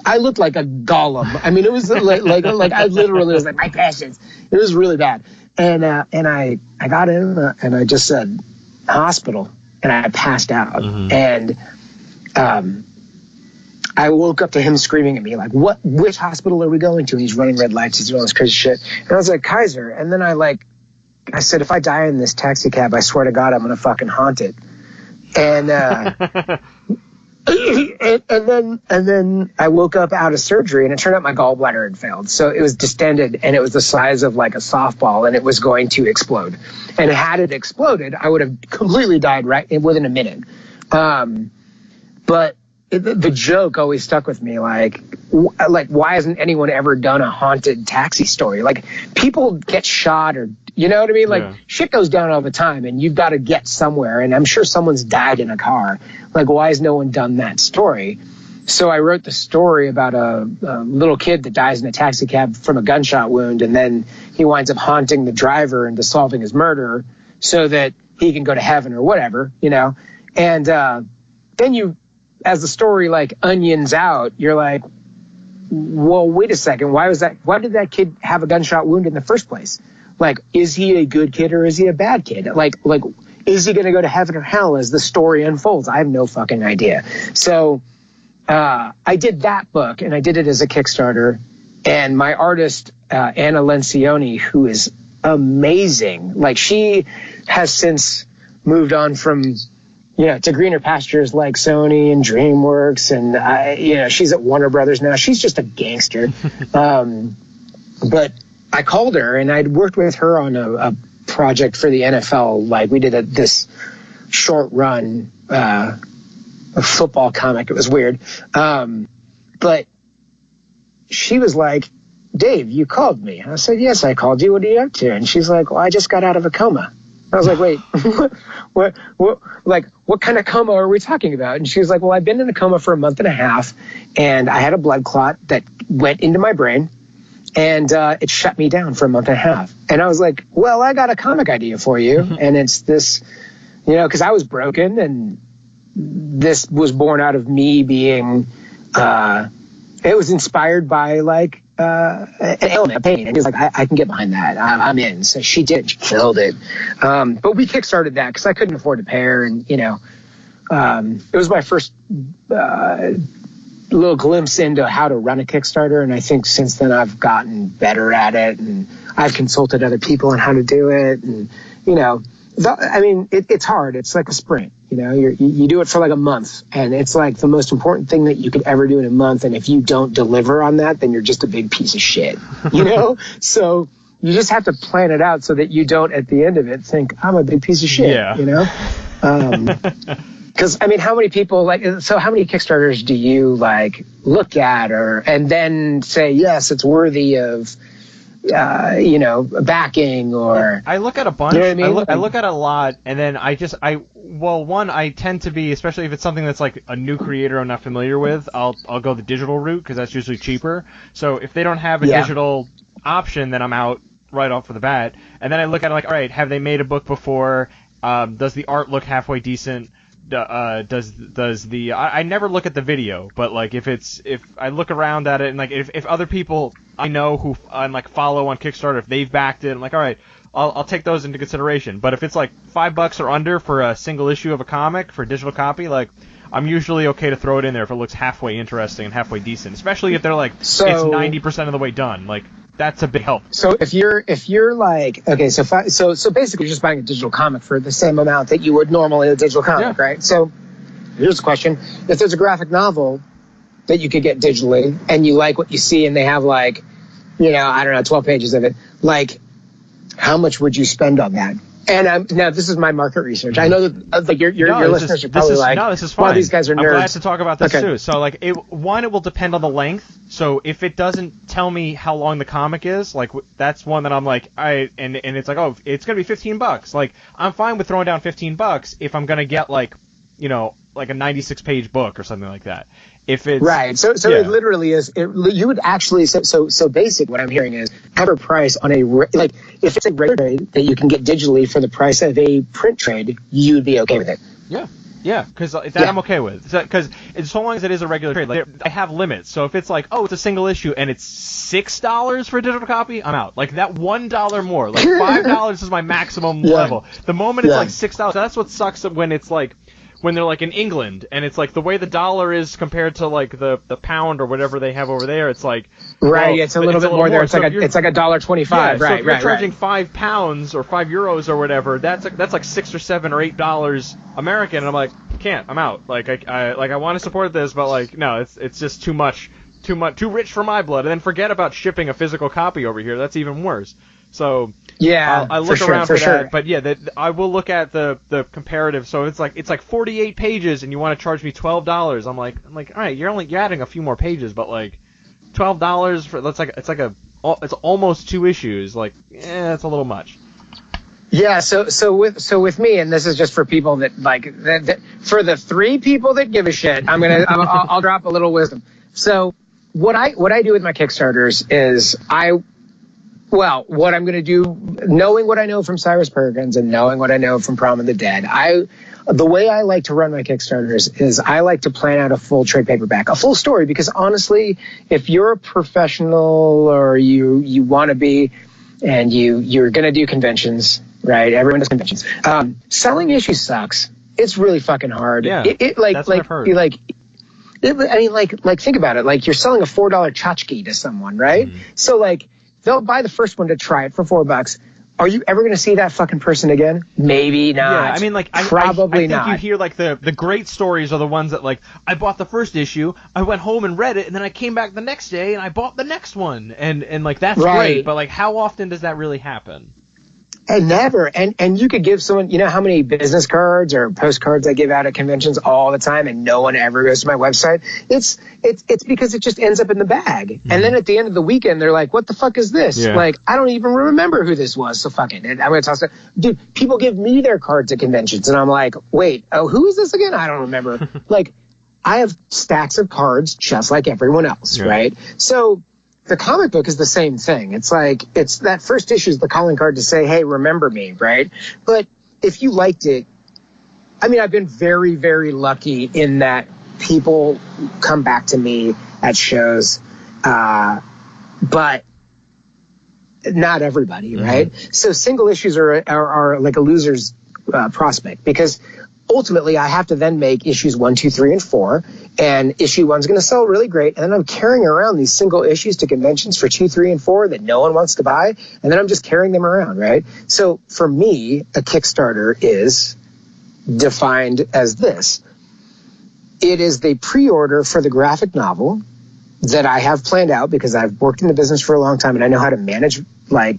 [SPEAKER 2] I looked like a golem. I mean, it was like I literally was like my patience. It was really bad. And I got in and I just said hospital and I passed out. Mm-hmm. And I woke up to him screaming at me like, which hospital are we going to? And he's running red lights. He's doing all this crazy shit. And I was like, Kaiser. And then I said, if I die in this taxi cab, I swear to God, I'm going to fucking haunt it. And and then I woke up out of surgery and it turned out my gallbladder had failed. So it was distended and it was the size of like a softball and it was going to explode. And had it exploded, I would have completely died within a minute. But the joke always stuck with me. Like, why hasn't anyone ever done a haunted taxi story? Like, people get shot or, you know what I mean? Like, shit goes down all the time and you've got to get somewhere. And I'm sure someone's died in a car. Like, why has no one done that story? So I wrote the story about a little kid that dies in a taxi cab from a gunshot wound. And then he winds up haunting the driver into solving his murder so that he can go to heaven or whatever, you know? And then as the story like onions out, you're like, well, wait a second. Why did that kid have a gunshot wound in the first place? Like, is he a good kid or is he a bad kid? Like, is he going to go to heaven or hell as the story unfolds? I have no fucking idea. So I did that book and I did it as a Kickstarter. And my artist, Anna Lencioni, who is amazing. Like, she has since moved on from, to greener pastures like Sony and DreamWorks. And, she's at Warner Brothers now. She's just a gangster. But I called her and I'd worked with her on a project for the NFL. Like, we did this short run, a football comic. It was weird. But she was like, Dave, you called me. And I said, yes, I called you. What are you up to? And she's like, well, I just got out of a coma. I was like, wait, what kind of coma are we talking about? And she was like, well, I've been in a coma for a month and a half and I had a blood clot that went into my brain and it shut me down for a month and a half. And I was like, well, I got a comic idea for you. And it's this, because I was broken and this was born out of me being, it was inspired by like, an ailment, a pain. And he was like, I can get behind that. I'm in. So she did. She killed it. But we kickstarted that because I couldn't afford to pay her. And, it was my first little glimpse into how to run a Kickstarter. And I think since then I've gotten better at it. And I've consulted other people on how to do it. And, it's hard. It's like a sprint. You do it for like a month and it's like the most important thing that you could ever do in a month. And if you don't deliver on that, then you're just a big piece of shit, So you just have to plan it out so that you don't at the end of it think I'm a big piece of shit, Because how many people how many Kickstarters do you look at and then say, yes, it's worthy of, backing or...
[SPEAKER 1] I look at a bunch. I look at a lot, and then I tend to be, especially if it's something that's like a new creator I'm not familiar with, I'll go the digital route because that's usually cheaper. So if they don't have a digital option, then I'm out right off the bat. And then I look at it like, all right, have they made a book before? Does the art look halfway decent? I never look at the video, but if I look around at it and if other people I know who I follow on Kickstarter, if they've backed it, I'm like, all right, I'll take those into consideration. But if it's like $5 or under for a single issue of a comic for a digital copy, I'm usually okay to throw it in there if it looks halfway interesting and halfway decent, especially if they're it's 90% of the way done. That's a big help.
[SPEAKER 2] So if you're okay, so basically you're just buying a digital comic for the same amount that you would normally a digital comic, right? So here's the question. If there's a graphic novel that you could get digitally and you like what you see and they have 12 pages of it, how much would you spend on that? And now this is my market research. I know that like your listeners are probably
[SPEAKER 1] this is fine.
[SPEAKER 2] Well, these guys are nerds.
[SPEAKER 1] I'm glad to talk about this too. So like, it will depend on the length. So if it doesn't tell me how long the comic is, like that's one that I'm like, and it's like, oh, it's gonna be $15. Like I'm fine with throwing down $15 if I'm gonna get like, you know, like a 96-page book or something like that. If it's
[SPEAKER 2] right, so it literally is. You would actually so basic. What I'm hearing is cover price on like if it's a regular trade that you can get digitally for the price of a print trade, you'd be okay with it.
[SPEAKER 1] Yeah, because that I'm okay with. Because so long as it is a regular trade, like I have limits. So if it's like, oh, it's a single issue and it's $6 for a digital copy, I'm out. Like that $1 more, like $5 is my maximum level. The moment it's like $6, that's what sucks when it's like. When they're like in England, and it's like the way the dollar is compared to like the pound or whatever they have over there, it's like
[SPEAKER 2] right. It's a little bit more there. It's like $1.25.
[SPEAKER 1] Yeah,
[SPEAKER 2] right.
[SPEAKER 1] So if you're charging
[SPEAKER 2] £5
[SPEAKER 1] or €5 or whatever, that's like $6 or $7 or $8 American, and I'm like, can't. I'm out. Like I want to support this, but like no, it's just too much, too rich for my blood. And then forget about shipping a physical copy over here. That's even worse. So
[SPEAKER 2] yeah,
[SPEAKER 1] I look around for that, but yeah, I will look at the comparative. So it's like 48 pages, and you want to charge me $12. I'm like, all right, you're adding a few more pages, but like $12 for it's almost 2 issues. Like, it's a little much.
[SPEAKER 2] Yeah, so with me, and this is just for people that like that for the 3 people that give a shit, I'll drop a little wisdom. So what I do with my Kickstarters is what I'm going to do, knowing what I know from Cyrus Perkins and knowing what I know from Prom of the Dead, the way I like to run my Kickstarters is I like to plan out a full trade paperback, a full story, because honestly, if you're a professional or you want to be, and you're going to do conventions, right? Everyone does conventions. Selling issues sucks. It's really fucking hard.
[SPEAKER 1] Yeah,
[SPEAKER 2] that's what I've heard. Think about it. Like you're selling a $4 tchotchke to someone, right? Mm-hmm. So like, they'll buy the first one to try it for $4. Are you ever going to see that fucking person again? Maybe not.
[SPEAKER 1] Yeah, I mean, like,
[SPEAKER 2] probably
[SPEAKER 1] I
[SPEAKER 2] not.
[SPEAKER 1] think you hear, like, the great stories are the ones that, like, I bought the first issue, I went home and read it, and then I came back the next day and I bought the next one. And like, that's great, but, like, how often does that really happen?
[SPEAKER 2] And never. And you could give someone, you know how many business cards or postcards I give out at conventions all the time and no one ever goes to my website? It's because it just ends up in the bag. Mm-hmm. And then at the end of the weekend, they're like, what the fuck is this? Yeah. Like, I don't even remember who this was. So fuck it. And I'm going to toss it. Dude, people give me their cards at conventions and I'm like, wait, who is this again? I don't remember. Like, I have stacks of cards just like everyone else, right? So the comic book is the same thing. It's like, it's that first issue is the calling card to say, hey, remember me, right? But if you liked it, I mean, I've been very, very lucky in that people come back to me at shows, but not everybody, right? So single issues are like a loser's prospect, because ultimately I have to then make issues 1, 2, 3, and 4. And issue 1's going to sell really great. And then I'm carrying around these single issues to conventions for 2, 3, and 4 that no one wants to buy. And then I'm just carrying them around, right? So for me, a Kickstarter is defined as this. It is the pre-order for the graphic novel that I have planned out because I've worked in the business for a long time and I know how to manage like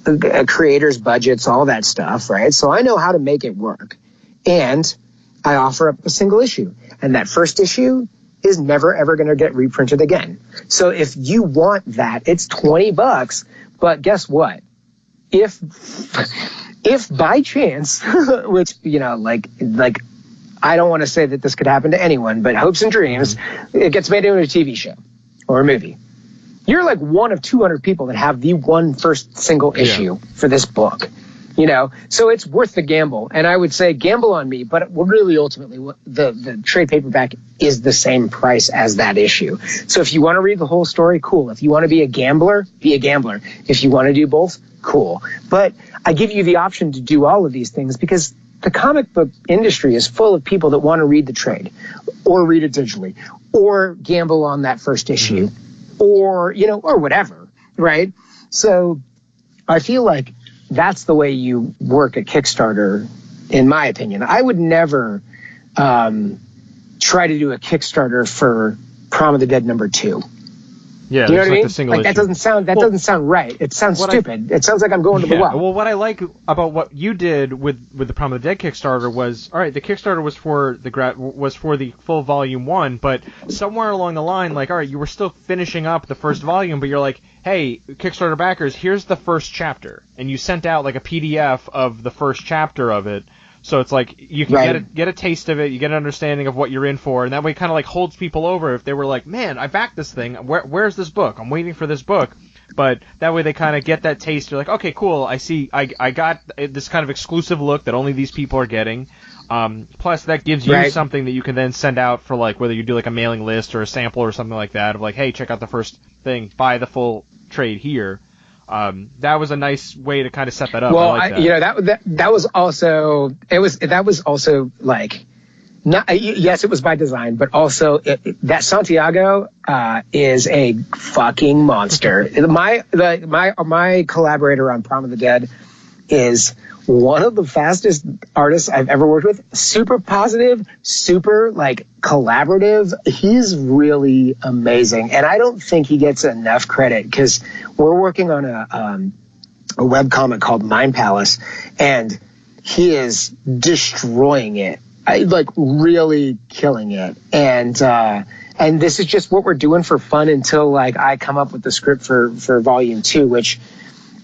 [SPEAKER 2] a creator's budgets, all that stuff, right? So I know how to make it work. And I offer up a single issue. And that first issue is never, ever going to get reprinted again. So if you want that, it's $20. But guess what? If by chance, which, you know, like I don't want to say that this could happen to anyone, but hopes and dreams, it gets made into a TV show or a movie. You're like one of 200 people that have the one first single issue for this book. You know, so it's worth the gamble. And I would say gamble on me, but really ultimately the trade paperback is the same price as that issue. So if you want to read the whole story, cool. If you want to be a gambler, be a gambler. If you want to do both, cool. But I give you the option to do all of these things because the comic book industry is full of people that want to read the trade or read it digitally or gamble on that first issue or, you know, or whatever, right? So I feel like that's the way you work a Kickstarter, in my opinion. I would never try to do a Kickstarter for Prom of the Dead #2.
[SPEAKER 1] Yeah,
[SPEAKER 2] do you know what I mean?
[SPEAKER 1] the single
[SPEAKER 2] Like that
[SPEAKER 1] issue.
[SPEAKER 2] doesn't sound right. It sounds stupid. It sounds like I'm going to the well.
[SPEAKER 1] Well, what I like about what you did with the Prom of the Dead Kickstarter was, all right, the Kickstarter was for the full volume 1, but somewhere along the line, like, all right, you were still finishing up the first volume, but you're like, hey, Kickstarter backers, here's the first chapter, and you sent out like a PDF of the first chapter of it. So it's like you can get a taste of it, you get an understanding of what you're in for, and that way kind of like holds people over if they were like, man, I backed this thing. Where's this book? I'm waiting for this book. But that way they kind of get that taste. You're like, okay, cool. I see. I got this kind of exclusive look that only these people are getting. Plus that gives you something that you can then send out for like whether you do like a mailing list or a sample or something like that of like, hey, check out the first thing, buy the full trade here. That was a nice way to kind of set that up.
[SPEAKER 2] Well,
[SPEAKER 1] I like that.
[SPEAKER 2] That was also like, not, yes, it was by design, but also that Santiago is a fucking monster. My collaborator on Prom of the Dead is one of the fastest artists I've ever worked with. Super positive, super like collaborative. He's really amazing, and I don't think he gets enough credit because we're working on a webcomic called Mind Palace, and he is destroying it. Like really killing it, and this is just what we're doing for fun until like I come up with the script for volume 2, which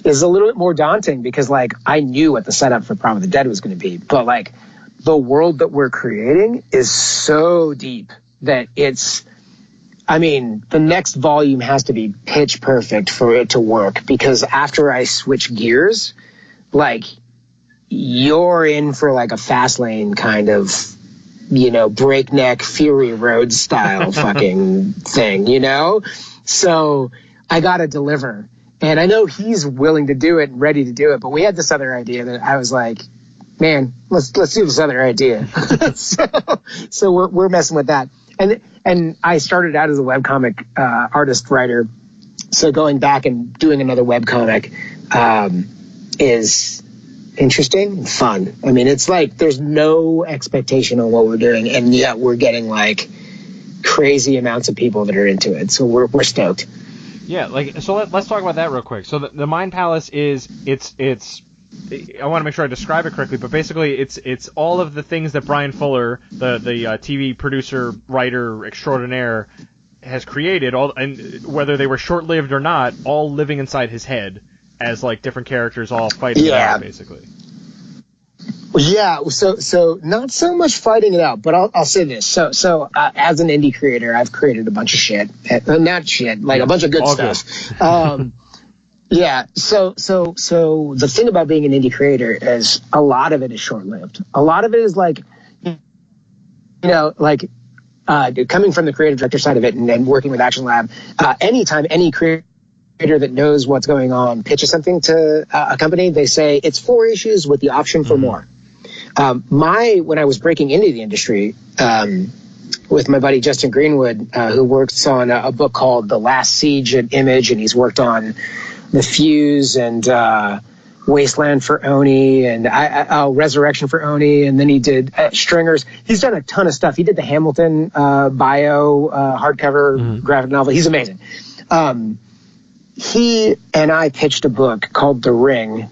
[SPEAKER 2] is a little bit more daunting because like I knew what the setup for Prom of the Dead was going to be, but like the world that we're creating is so deep that the next volume has to be pitch perfect for it to work, because after I switch gears, like you're in for like a fast lane kind of, breakneck Fury Road style fucking thing, So I got to deliver. And I know he's willing to do it and ready to do it, but we had this other idea that I was like, man, let's do this other idea. so we're messing with that. And I started out as a webcomic artist writer. So going back and doing another webcomic is interesting and fun. I mean, it's like there's no expectation on what we're doing, and yet we're getting like crazy amounts of people that are into it. So we're stoked.
[SPEAKER 1] Yeah, let's talk about that real quick. So the Mind Palace is it's I want to make sure I describe it correctly, but basically it's all of the things that Bryan Fuller, the TV producer, writer extraordinaire, has created, all, and whether they were short-lived or not, all living inside his head as like different characters all fighting it out, basically.
[SPEAKER 2] Yeah, so not so much fighting it out, but I'll say this. So as an indie creator, I've created a bunch of shit. Not shit, like a bunch of good stuff. Yeah, so the thing about being an indie creator is a lot of it is short-lived. A lot of it is like, coming from the creative director side of it and working with Action Lab, anytime any creator that knows what's going on pitches something to a company, they say it's 4 issues with the option for more. When I was breaking into the industry, with my buddy Justin Greenwood, who works on a book called The Last Siege at Image, and he's worked on The Fuse and Wasteland for Oni and Resurrection for Oni, and then he did Stringers. He's done a ton of stuff. He did the Hamilton bio hardcover graphic novel. He's amazing. He and I pitched a book called The Ring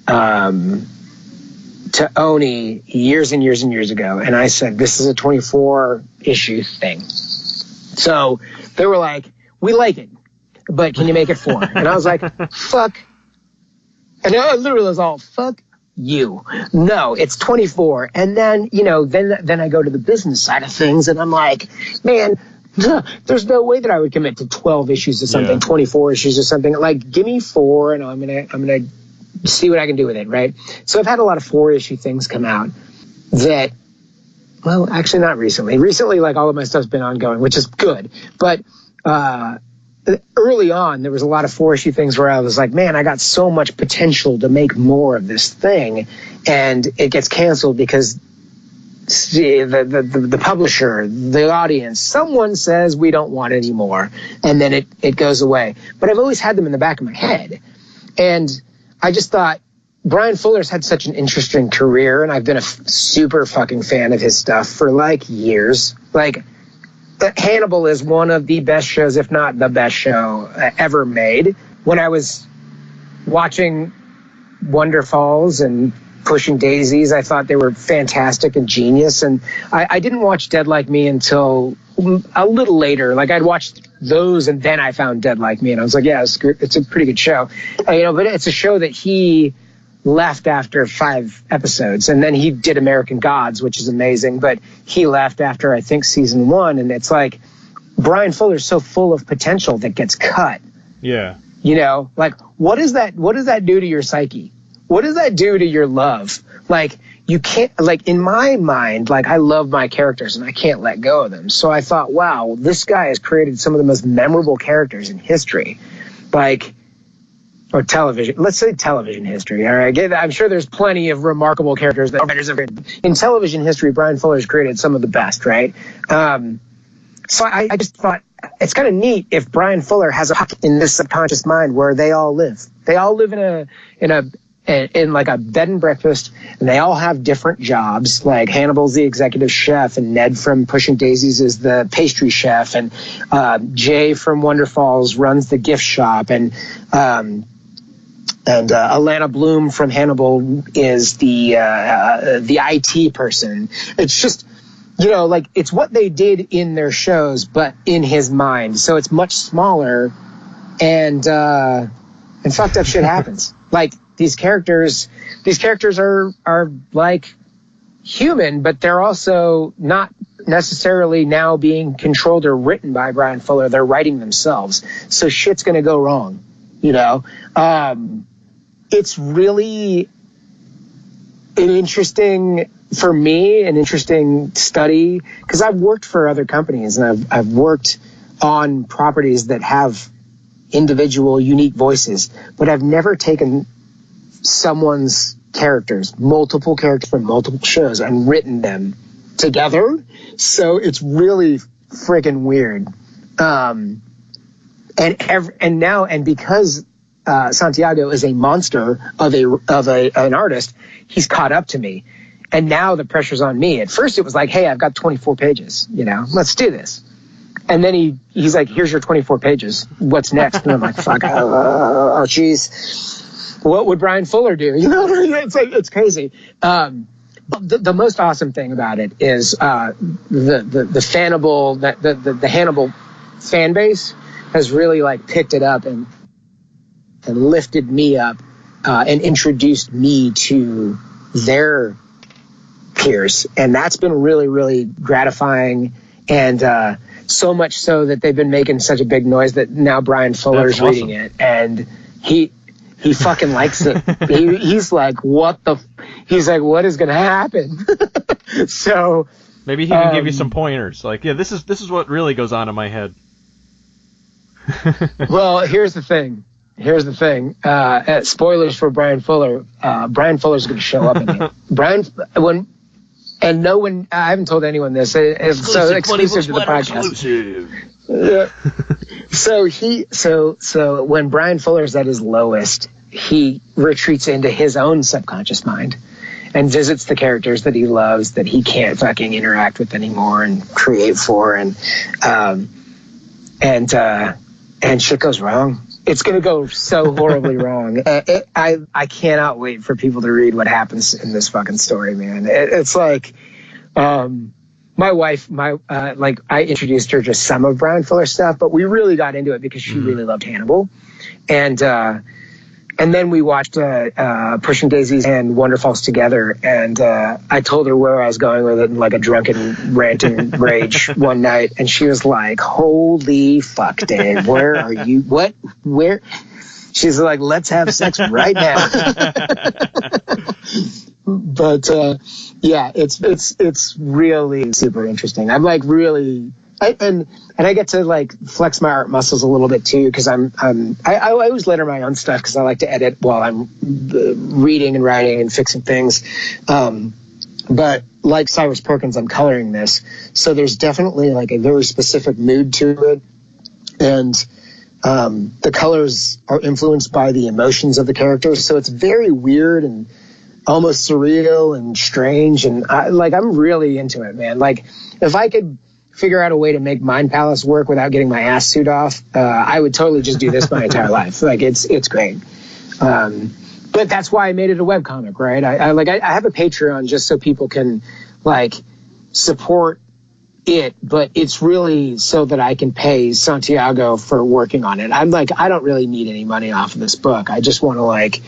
[SPEAKER 2] to Oni years and years and years ago, and I said, this is a 24-issue thing. So they were like, we like it, but can you make it 4? And I was like, fuck. And I literally was all, fuck you. No, it's 24. And then, then I go to the business side of things, and I'm like, man, there's no way that I would commit to 12 issues or something, 24 issues or something. Like, give me 4, and I'm gonna see what I can do with it, right? So I've had a lot of 4-issue things come out that, well, actually not recently. Recently, like, all of my stuff's been ongoing, which is good. But early on, there was a lot of 4-issue things where I was like, man, I got so much potential to make more of this thing, and it gets canceled because the publisher, the audience, someone says we don't want it anymore, and then it goes away. But I've always had them in the back of my head, and I just thought Bryan Fuller's had such an interesting career, and I've been a super fucking fan of his stuff for like years. Like, Hannibal is one of the best shows, if not the best show ever made. When I was watching Wonder Falls and Pushing Daisies, I thought they were fantastic and genius. And I didn't watch Dead Like Me until a little later. Like, I'd watched those and then I found Dead Like Me, and I was like, yeah, it's a pretty good show. But it's a show that he left after 5 episodes, and then he did American Gods, which is amazing, but he left after, I think, season 1. And it's like, Bryan Fuller's so full of potential that gets cut.
[SPEAKER 1] Yeah.
[SPEAKER 2] Like, what does that do to your psyche? What does that do to your love? Like, you can't, like, in my mind, like, I love my characters and I can't let go of them. So I thought, wow, this guy has created some of the most memorable characters in history. Like, or television, let's say television history. All right. I'm sure there's plenty of remarkable characters that writers have written. In television history, Bryan Fuller's created some of the best, right? So I just thought, it's kind of neat if Bryan Fuller has a pocket in this subconscious mind where they all live. They all live in like a bed and breakfast, and they all have different jobs. Like, Hannibal's the executive chef, and Ned from Pushing Daisies is the pastry chef, and Jay from Wonder Falls runs the gift shop, and Alana Bloom from Hannibal is the IT person. It's just, like, it's what they did in their shows, but in his mind. So it's much smaller, and fucked up shit happens. Like, these characters are like human, but they're also not necessarily now being controlled or written by Bryan Fuller. They're writing themselves. So shit's going to go wrong, It's really an interesting study, because I've worked for other companies, and I've worked on properties that have individual unique voices, but I've never taken someone's characters, multiple characters from multiple shows, and written them together. So it's really freaking weird. And because Santiago is a monster of an artist, he's caught up to me, and now the pressure's on me. At first, it was like, hey, I've got 24 pages. Let's do this. And then he's like, here's your 24 pages. What's next? And I'm like, fuck. Oh, geez. What would Bryan Fuller do? It's crazy. But the most awesome thing about it is the Hannibal fan base has really, like, picked it up and lifted me up and introduced me to their peers, and that's been really, really gratifying. And so much so that they've been making such a big noise that now Bryan Fuller's reading it, and he fucking likes it. He's like, what is going to happen? So
[SPEAKER 1] maybe he can give you some pointers. Like, yeah, this is what really goes on in my head.
[SPEAKER 2] Well, here's the thing. Spoilers for Bryan Fuller. Bryan Fuller's going to show up in it. I haven't told anyone this. Exclusive to the podcast. Yeah. So when Bryan Fuller's at his lowest, he retreats into his own subconscious mind and visits the characters that he loves, that he can't fucking interact with anymore and create for, and shit goes wrong. It's going to go so horribly wrong. I cannot wait for people to read what happens in this fucking story, man. It's like, my wife, I introduced her to some of Bryan Fuller's stuff, but we really got into it because she really loved Hannibal. And then we watched Pushing Daisies and Wonder Falls together, and I told her where I was going with it in, like, a drunken ranting rage one night, and she was like, holy fuck, Dave, where are you? What? Where? She's like, let's have sex right now. But yeah, it's really super interesting. I'm like really, and I get to, like, flex my art muscles a little bit too, because I always letter my own stuff because I like to edit while I'm reading and writing and fixing things. But like Cyrus Perkins, I'm coloring this, so there's definitely, like, a very specific mood to it, and the colors are influenced by the emotions of the characters, so it's very weird and almost surreal and strange, and I'm really into it, man. Like, if I figure out a way to make Mind Palace work without getting my ass suit off, I would totally just do this my entire life. Like it's great. But that's why I made it a webcomic, right? I have a Patreon just so people can like support it, but it's really so that I can pay Santiago for working on it. I'm like, I don't really need any money off of this book. I just want to like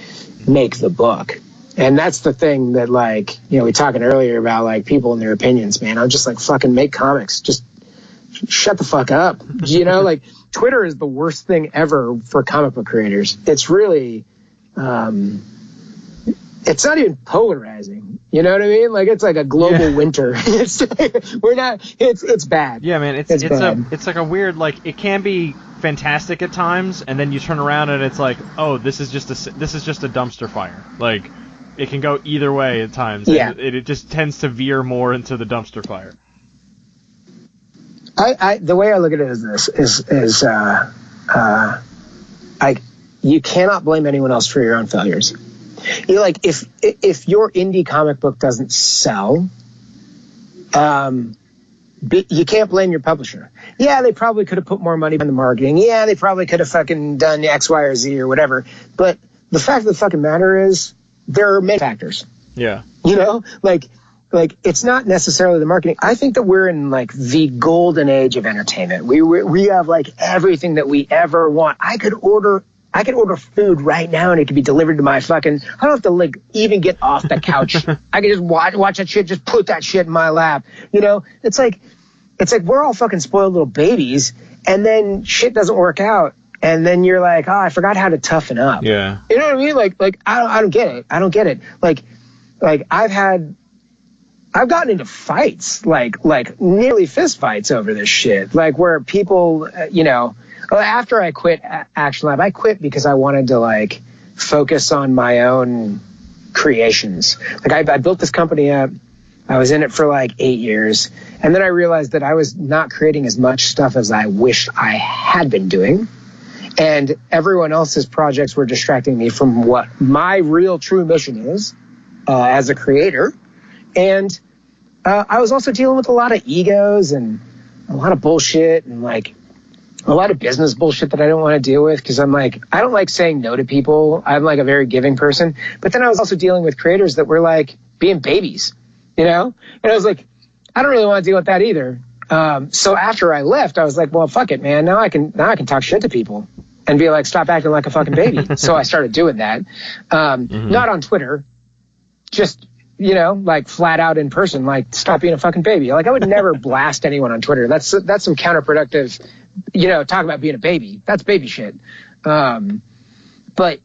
[SPEAKER 2] make the book. And that's the thing that, like, you know, we were talking earlier about like people and their opinions, man. I'm just like, fucking make comics. Just shut the fuck up. You know, like Twitter is the worst thing ever for comic book creators. It's really, it's not even polarizing. You know what I mean? Like it's like a global winter. It's bad.
[SPEAKER 1] Yeah, man. It's like a weird, like, it can be fantastic at times, and then you turn around and it's like, oh, this is just a dumpster fire. Like, it can go either way at times.
[SPEAKER 2] Yeah.
[SPEAKER 1] It just tends to veer more into the dumpster fire.
[SPEAKER 2] The way I look at it is this: you cannot blame anyone else for your own failures. You're like, if your indie comic book doesn't sell, you can't blame your publisher. Yeah, they probably could have put more money on the marketing. Yeah, they probably could have fucking done X, Y, or Z or whatever. But the fact of the fucking matter is, there are many factors.
[SPEAKER 1] Yeah.
[SPEAKER 2] You know, like it's not necessarily the marketing. I think that we're in like the golden age of entertainment. We have like everything that we ever want. I could order food right now and it could be delivered to my fucking, I don't have to like even get off the couch. I can just watch that shit, just put that shit in my lap. You know, it's like we're all fucking spoiled little babies, and then shit doesn't work out. And then you're like, oh, I forgot how to toughen up.
[SPEAKER 1] Yeah.
[SPEAKER 2] You know what I mean? Like I don't get it. I don't get it. Like I've gotten into fights, like nearly fist fights over this shit. Like where people, you know, after I quit Action Lab, I quit because I wanted to like focus on my own creations. Like I built this company up. I was in it for like 8 years. And then I realized that I was not creating as much stuff as I wished I had been doing. And everyone else's projects were distracting me from what my real true mission is as a creator. And I was also dealing with a lot of egos and a lot of bullshit and like a lot of business bullshit that I don't want to deal with, because I'm like, I don't like saying no to people. I'm like a very giving person. But then I was also dealing with creators that were like being babies, you know? And I was like, I don't really want to deal with that either. So after I left, I was like, well, fuck it, man. Now I can talk shit to people and be like, stop acting like a fucking baby. So I started doing that. Not on Twitter, just, you know, like flat out in person, like stop being a fucking baby. Like I would never blast anyone on Twitter. That's some counterproductive, you know, talk about being a baby. That's baby shit. But,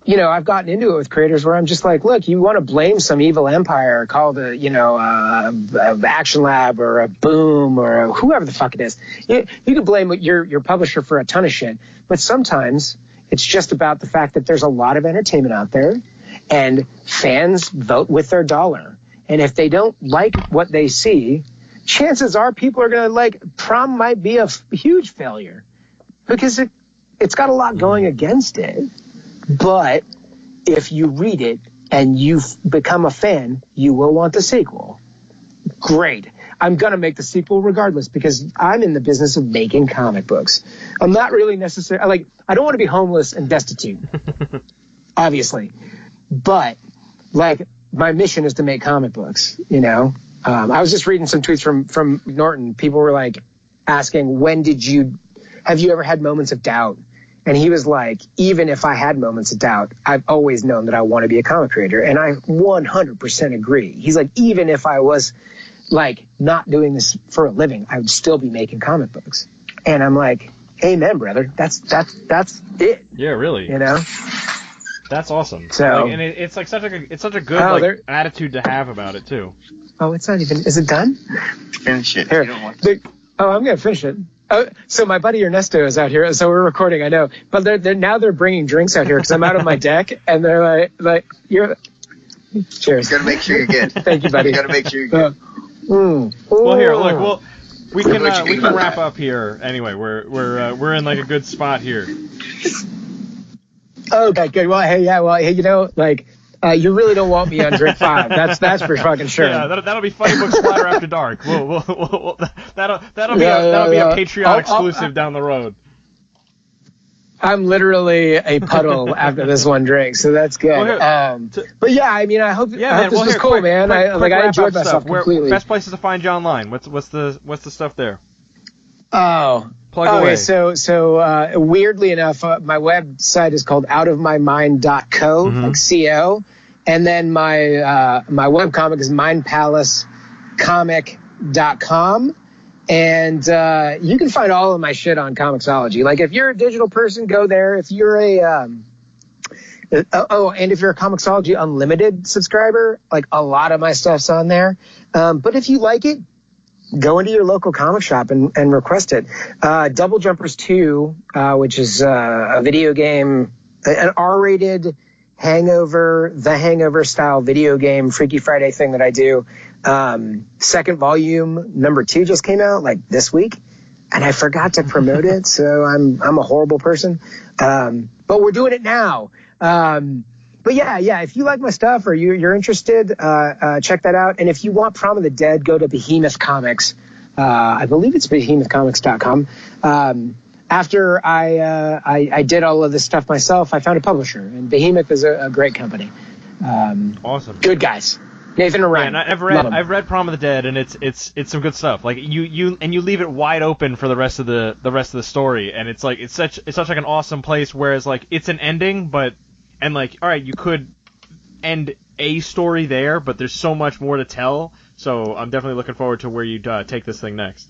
[SPEAKER 2] you know, I've gotten into it with creators where I'm just like, look, you want to blame some evil empire called a, you know, Action Lab or a Boom or whoever the fuck it is. You can blame your publisher for a ton of shit. But sometimes it's just about the fact that there's a lot of entertainment out there and fans vote with their dollar. And if they don't like what they see, chances are people are going to like Prom might be a huge failure because it's got a lot going against it. But if you read it and you become a fan, you will want the sequel. Great. I'm going to make the sequel regardless because I'm in the business of making comic books. I'm not really necessarily, like, I don't want to be homeless and destitute, obviously. But, like, my mission is to make comic books, you know? I was just reading some tweets from Norton. People were, like, asking, have you ever had moments of doubt? And he was like, even if I had moments of doubt, I've always known that I want to be a comic creator. And I 100% agree. He's like, even if I was like not doing this for a living, I would still be making comic books. And I'm like, amen, brother. That's it.
[SPEAKER 1] Yeah, really.
[SPEAKER 2] You know?
[SPEAKER 1] That's awesome.
[SPEAKER 2] So,
[SPEAKER 1] like, and it's like such a good attitude to have about it too.
[SPEAKER 2] Oh, it's not even, is it done?
[SPEAKER 3] Finish it.
[SPEAKER 2] Here. I'm going to finish it. So my buddy Ernesto is out here. So we're recording, I know. But they're bringing drinks out here because I'm out on my deck, and they're like you're. Cheers.
[SPEAKER 3] You gotta make sure you're good.
[SPEAKER 2] Thank you, buddy.
[SPEAKER 3] You gotta make sure you're good.
[SPEAKER 1] Well, here, look. We can wrap up here. Anyway, we're in like a good spot here.
[SPEAKER 2] Okay, good. Well, hey, you know, like you really don't want me on drink 5. That's for fucking sure.
[SPEAKER 1] Yeah, that'll be Funny Book Splatter After Dark. That'll be a Patreon exclusive down the road.
[SPEAKER 2] I'm literally a puddle after this one drink, so that's good. But yeah, I mean, I hope this was cool, man. I enjoyed myself completely.
[SPEAKER 1] Best places to find you online. What's the stuff there?
[SPEAKER 2] Plug
[SPEAKER 1] away.
[SPEAKER 2] So weirdly enough, my website is called outofmymind.co, like CO, and then my webcomic is mindpalacecomic.com. And you can find all of my shit on Comixology. Like, if you're a digital person, go there. If you're and if you're a Comixology Unlimited subscriber, like, a lot of my stuff's on there. But if you like it, go into your local comic shop and request it. Double Jumpers 2, which is a video game, an R-rated The Hangover style video game, Freaky Friday thing that I do. Second volume, number 2 just came out like this week, and I forgot to promote it, so I'm a horrible person. But we're doing it now. But yeah, if you like my stuff or you're interested, check that out. And if you want Prom of the Dead, go to Behemoth Comics. I believe it's behemothcomics.com. After I did all of this stuff myself, I found a publisher, and Behemoth is a great company.
[SPEAKER 1] Awesome.
[SPEAKER 2] Good guys. Nathan and Ryan.
[SPEAKER 1] I've read Prom of the Dead, and it's some good stuff. Like, you leave it wide open for the rest of the story, and it's such like an awesome place. Whereas, like, it's an ending, all right, you could end a story there, but there's so much more to tell. So I'm definitely looking forward to where you take this thing next.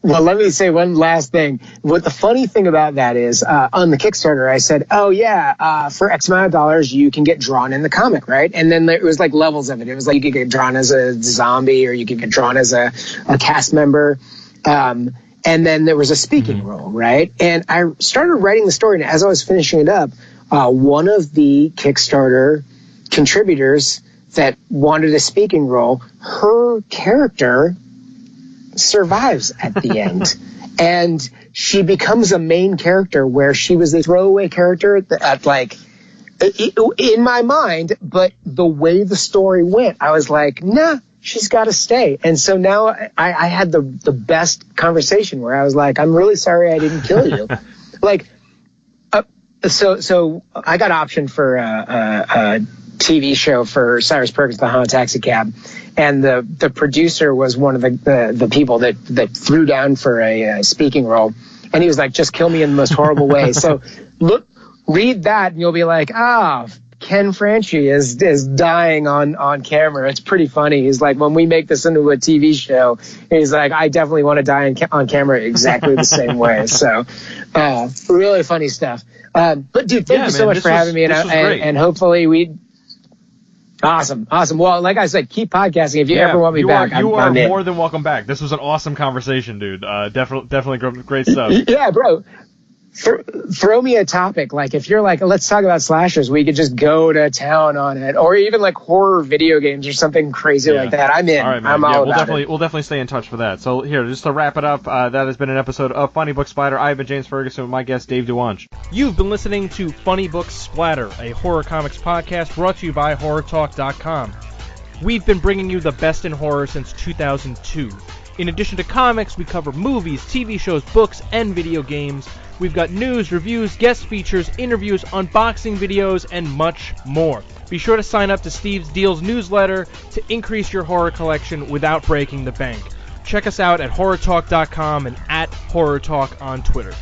[SPEAKER 2] Well, let me say one last thing. What the funny thing about that is, on the Kickstarter, I said, for X amount of dollars, you can get drawn in the comic, right? And then it was like levels of it. It was like you could get drawn as a zombie, or you could get drawn as a cast member. And then there was a speaking role, right? And I started writing the story, and as I was finishing it up, one of the Kickstarter contributors that wanted a speaking role, her character survives at the end, and she becomes a main character where she was a throwaway character in my mind, but the way the story went, I was like, nah, she's got to stay. And so now I had the best conversation where I was like, I'm really sorry I didn't kill you. So I got optioned for a TV show for Cyrus Perkins, the Haunted Taxi Cab, and the producer was one of the people that threw down for a speaking role, and he was like, just kill me in the most horrible way. So read that, and you'll be like, Ken Franchi is dying on camera. It's pretty funny. He's like, when we make this into a TV show, he's like, I definitely want to die on camera exactly the same way. So really funny stuff. But dude, thank you so much for having me, and hopefully we. Awesome. Well, like I said, keep podcasting. If you ever want me back,
[SPEAKER 1] you are more than welcome back. This was an awesome conversation, dude. Definitely great stuff.
[SPEAKER 2] Yeah, bro. Throw me a topic. Like, if you're like, let's talk about slashers, we could just go to town on it, or even like horror video games or something crazy like that. I'm in. All right, man. I'm all about it.
[SPEAKER 1] We'll definitely stay in touch for that. So here, just to wrap it up, that has been an episode of Funny Book Splatter. I've been James Ferguson with my guest Dave Dwonch. You've been listening to Funny Book Splatter, a horror comics podcast brought to you by HorrorTalk.com. We've been bringing you the best in horror since 2002. In addition to comics, we cover movies, TV shows, books, and video games. We've got news, reviews, guest features, interviews, unboxing videos, and much more. Be sure to sign up to Steve's Deals newsletter to increase your horror collection without breaking the bank. Check us out at HorrorTalk.com and at HorrorTalk on Twitter.